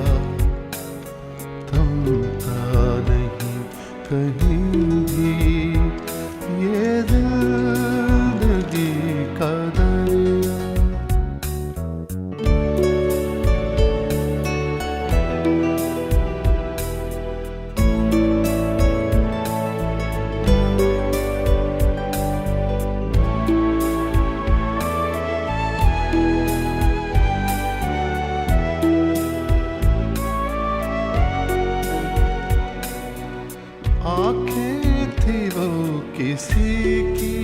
Speaker 1: थमता नहीं कहीं भी ये जिंदगी का दरिया। आँखें थी वो किसी की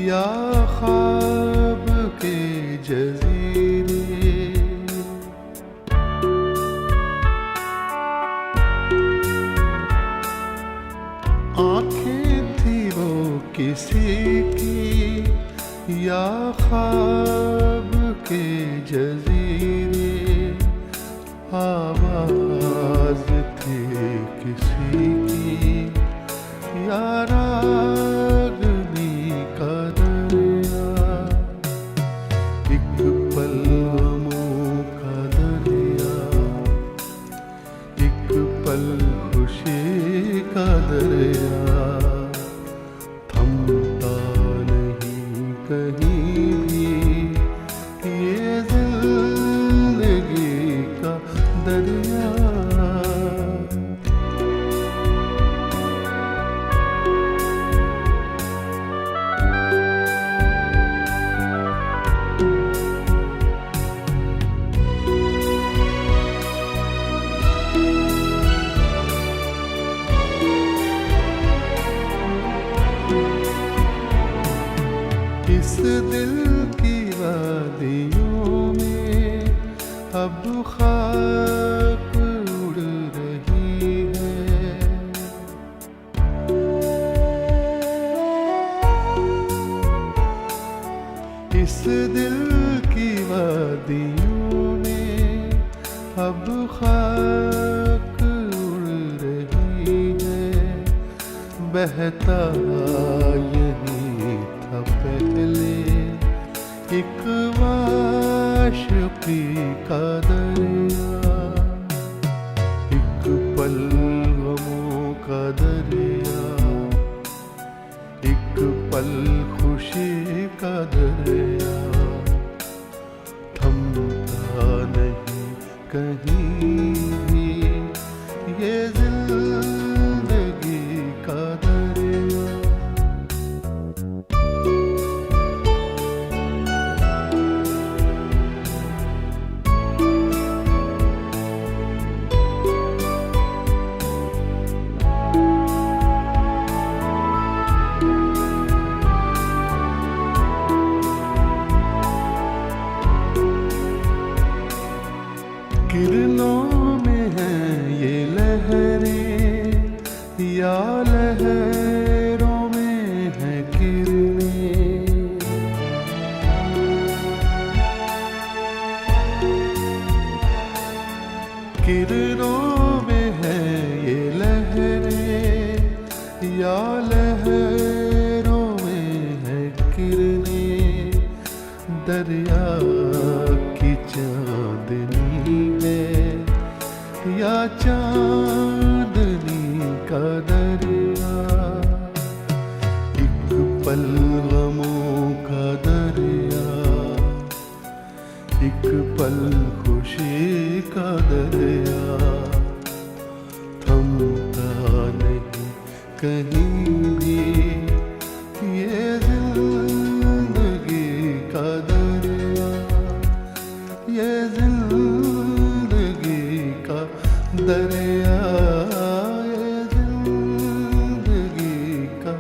Speaker 1: या ख्वाब के जजीरे, आँखें थी वो किसी की या ख्वाब के जजीरे, आवाज थी किसी की या रागनी का दरिया। एक पल गमों का दरिया, एक पल खुशी का दरिया, थमता नहीं कहीं भी ये जिंदगी का दरिया। इस दिल की वादियों में अब खाक उड़ रही है, इस दिल की वादियों में अब खाक उड़ रही है। बहता यही था पहले एक वाशकी का दरिया, एक पल गमों का दरिया, एक पल खुशी का दरिया, थमता नहीं कहीं भी ये जिंदगी का दरिया। किरणों में हैं ये लहरें या लहरों में हैं किरणें, किरणों में हैं ये लहरें या लहरों में हैं किरणें। दरिया की चांदनी या चांदनी का दरिया, एक पल गमों का दरिया, एक पल खुशी का दरिया, थमता नहीं कहीं भी ये जिंदगी का दरिया, ये जिंदगी का दरिया, ये जिंदगी का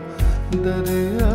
Speaker 1: दरिया।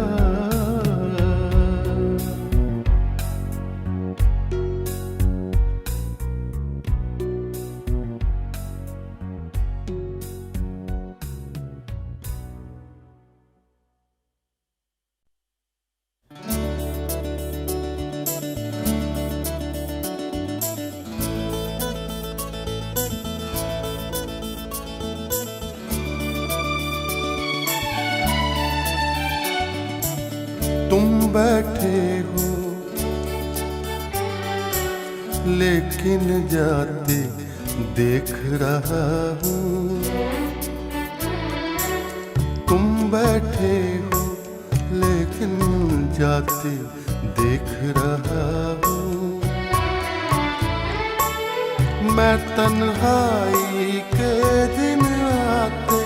Speaker 1: बैठे हो लेकिन जाते देख रहा हूँ। तुम बैठे हो लेकिन जाते देख रहा हूँ। मैं तन्हाई के दिन आते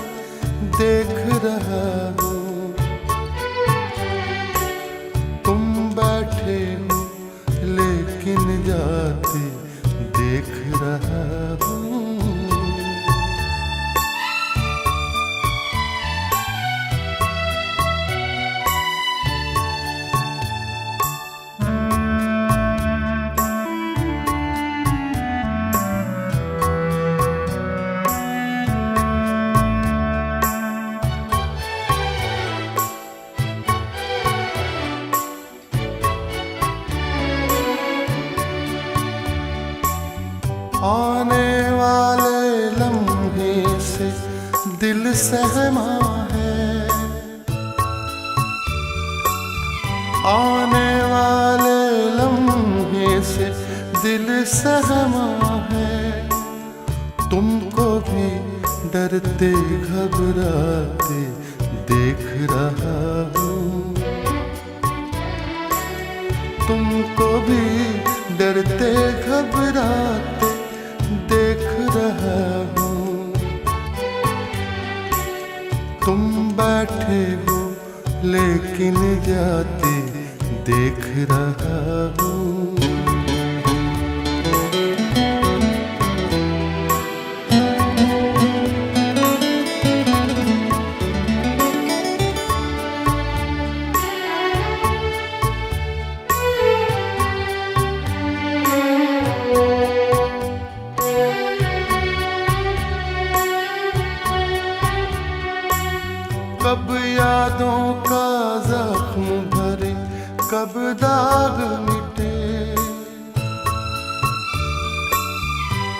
Speaker 1: देख रहा हूँ। तुम बैठे हो लेकिन जाते देख रहा हूँ। आने वाले लम्हे से दिल सहमा है। आने वाले लम्हे से दिल सहमा है। तुमको भी डरते घबराते देख रहा हूँ। तुमको भी डरते घबराते देख रहा हूँ। तुम बैठे हो लेकिन जाते देख रहा हूँ। कब यादों का जख्म भरे, कब दाग मिटे।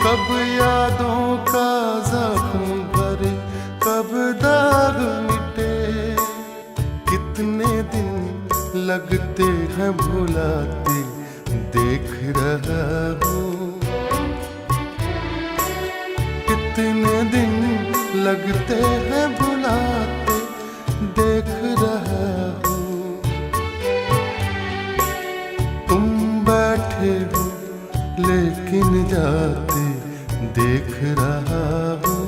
Speaker 1: कब यादों का जख्म भरे, कब दाग मिटे। कितने दिन लगते हैं भुलाते देख रहा हूँ। कितने दिन लगते हैं भुलाते देख रहा हूँ। तुम बैठे हो लेकिन जाते देख रहा हूँ।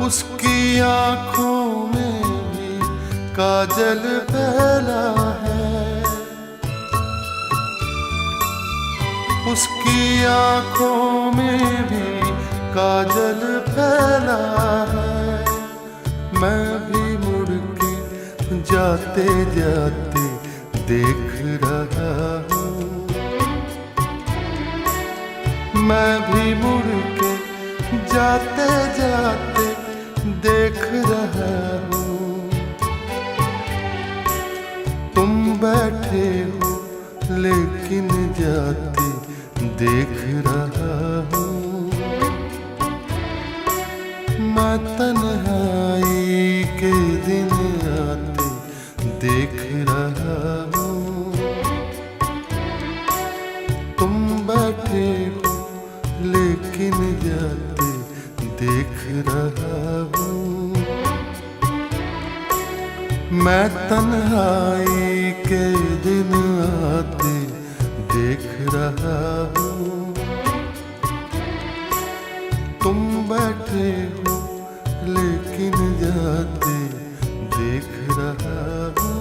Speaker 1: उसकी आँखों में भी काजल फैला है। उसकी आँखों में भी काजल फैला है। मैं भी मुड़ के जाते जाते देख रहा हूँ। मैं भी मुड़ के जाते जाते देख रहा हूँ। तुम बैठे हो लेकिन जाते देख रहा हूँ। मैं तन्हाई के दिन आते देख रहा हूँ। तुम बैठे हो लेकिन जाते देख रहा हूँ। मैं तन्हाई के दिन आते देख रहा हूँ। तुम बैठे हो लेकिन जाते देख रहा हूँ।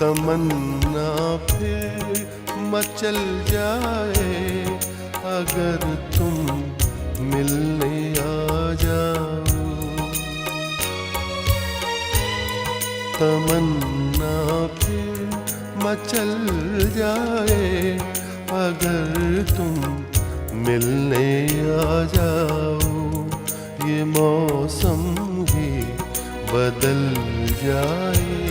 Speaker 1: तमन्ना फिर मचल जाए अगर तुम मिलने आ जाओ। तमन्ना फिर मचल जाए अगर तुम मिलने आ जाओ। ये मौसम ही बदल जाए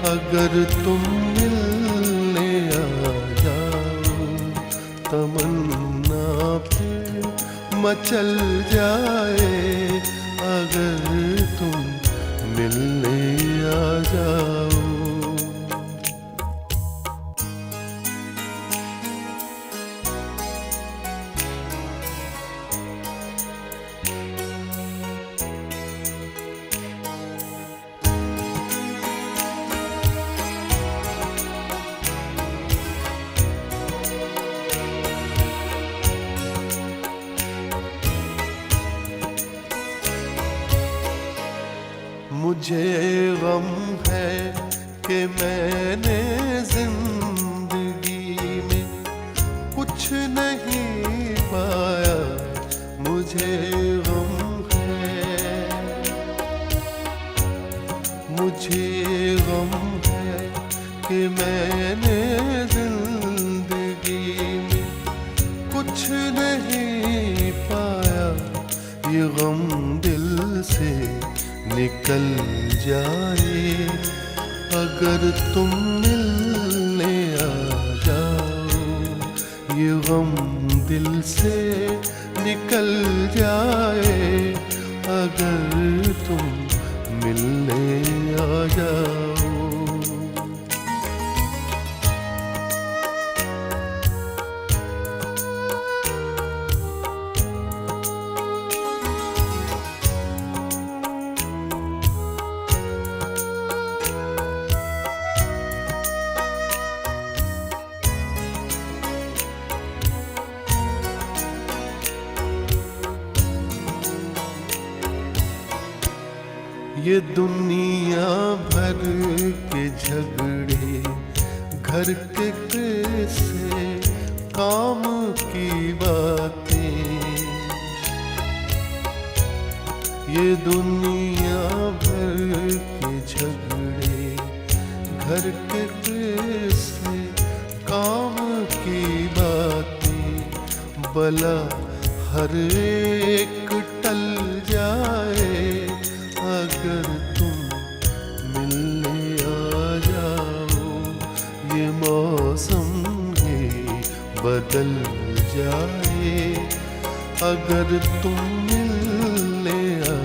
Speaker 1: अगर तुम मिलने आ जाओ। तमन्ना फिर मचल जाए अगर तुम मिलने आ जाओ। मुझे गम है कि मैंने जिंदगी में कुछ नहीं पाया। मुझे गम है, मुझे गम है कि मैंने जिंदगी में कुछ नहीं पाया। ये गम दिल से निकल जाए अगर तुम मिलने आ जाओ। ये गम दिल से निकल जाए अगर तुम मिलने आ जाओ। ये दुनिया भर के झगड़े घर के कैसे काम की बातें। ये दुनिया भर के झगड़े घर के कैसे काम की बातें। भला हर एक टल जाए अगर तुम मिलने आ जाओ। ये मौसम ही बदल जाए अगर तुम मिलने आ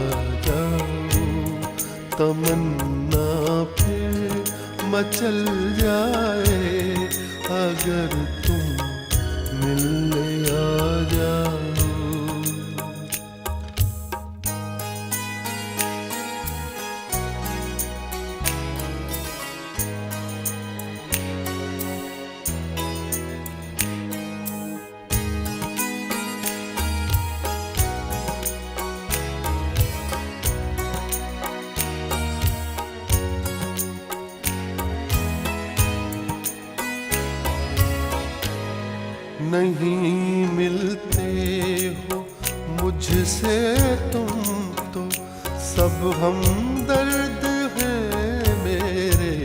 Speaker 1: जाओ। तमन्ना फिर मचल जाए अगर तुम मिलने आ जाओ। नहीं मिलते हो मुझसे तुम तो सब हमदर्द हैं मेरे।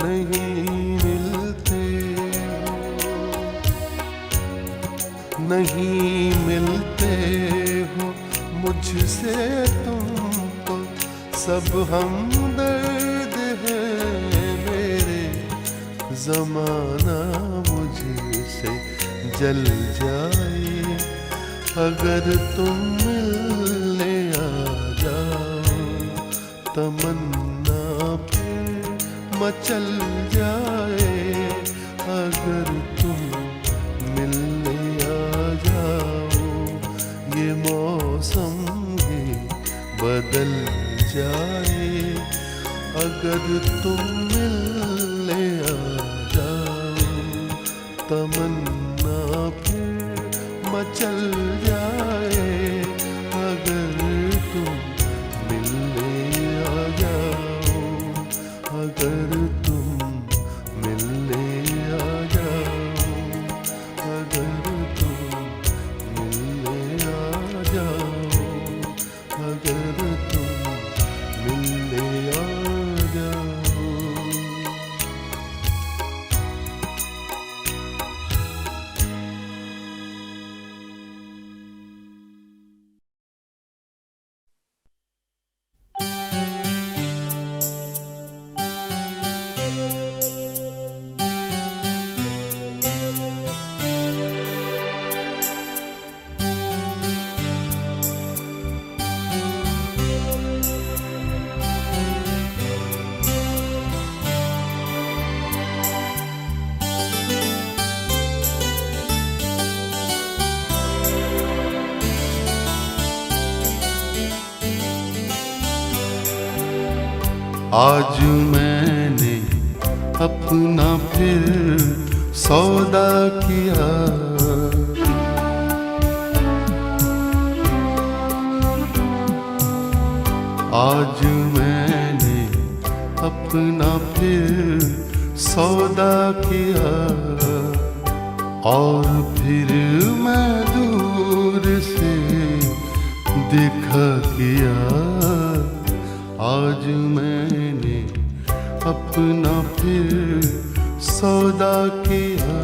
Speaker 1: नहीं मिलते हो, नहीं मिलते हो मुझसे तुम तो सब हमदर्द हैं मेरे। ज़माना मुझसे जल जाए अगर तुम मिलने आ जाओ। तमन्ना फिर मचल जाए अगर तुम मिलने आ जाओ। ये मौसम भी बदल जाए अगर तुम मिलने आ जाओ। तमन्ना फिर मचल जाए अगर तुम मिलने आ जाओ। अगर तुम आज मैंने अपना फिर सौदा किया। आज मैंने अपना फिर सौदा किया और फिर मैं दूर से देखा किया। आज मैंने अपना फिर सौदा किया।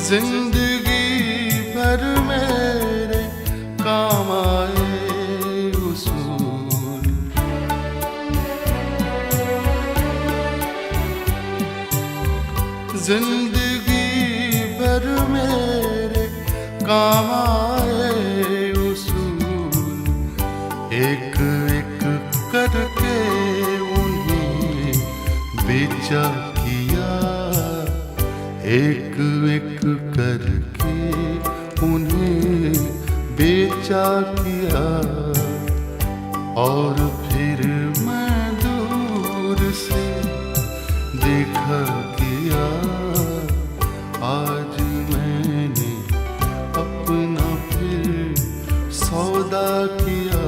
Speaker 1: जिंदगी भर मेरे काम आए उसूल, जिंदगी भर मेरे काम आए उसूल। एक एक करके उन्हें बेचा किया, एक एक करके उन्हें बेचा किया। और फिर मैं दूर से देखा किया। आज मैंने अपना फिर सौदा किया।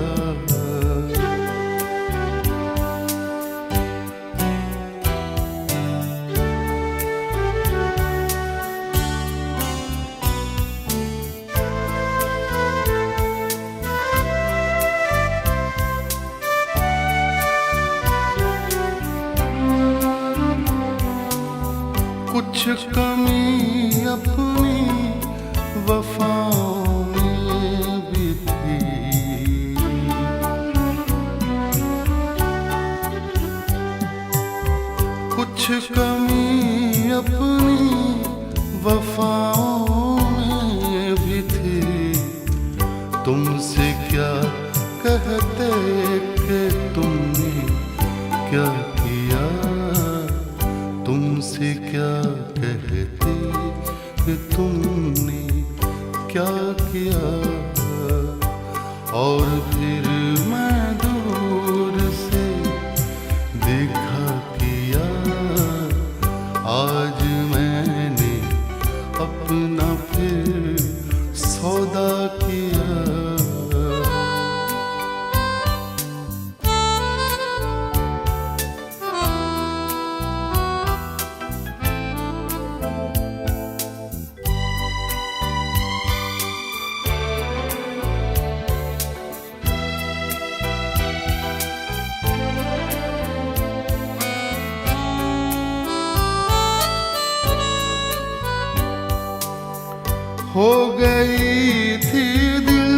Speaker 1: कुछ कमी अपनी वफाओं में भी थी, कुछ कमी अपनी वफाओं में भी थी। तुमसे क्या कहते कि तुमने क्या किया, तुमसे क्या कहते कि तुमने क्या किया। और फिर मैं दूर से देखा किया। आज मैंने अपना फिर सौदा किया। हो गई थी दिल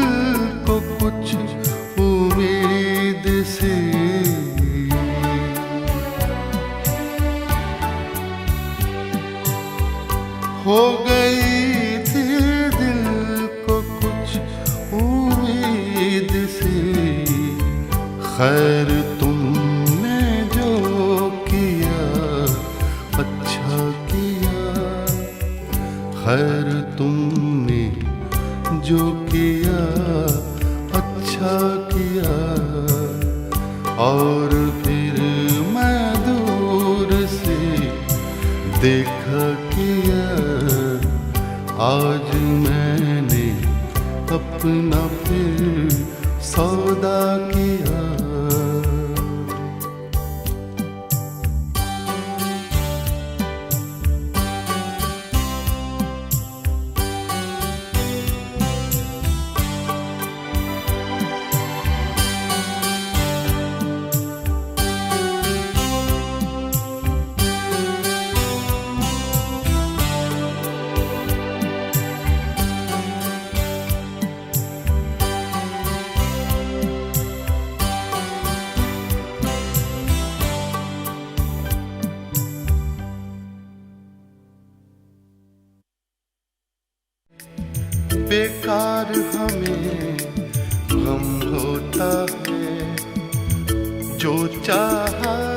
Speaker 1: को कुछ उम्मीद से, हो गई थी दिल को कुछ उम्मीद से। खैर तुमने जो किया अच्छा किया, खैर तुमने जो किया अच्छा किया। और फिर मैं दूर से देखा किया। आज मैंने अपना फिर सौदा किया। बेकार हमें गम होता है। जो चाहा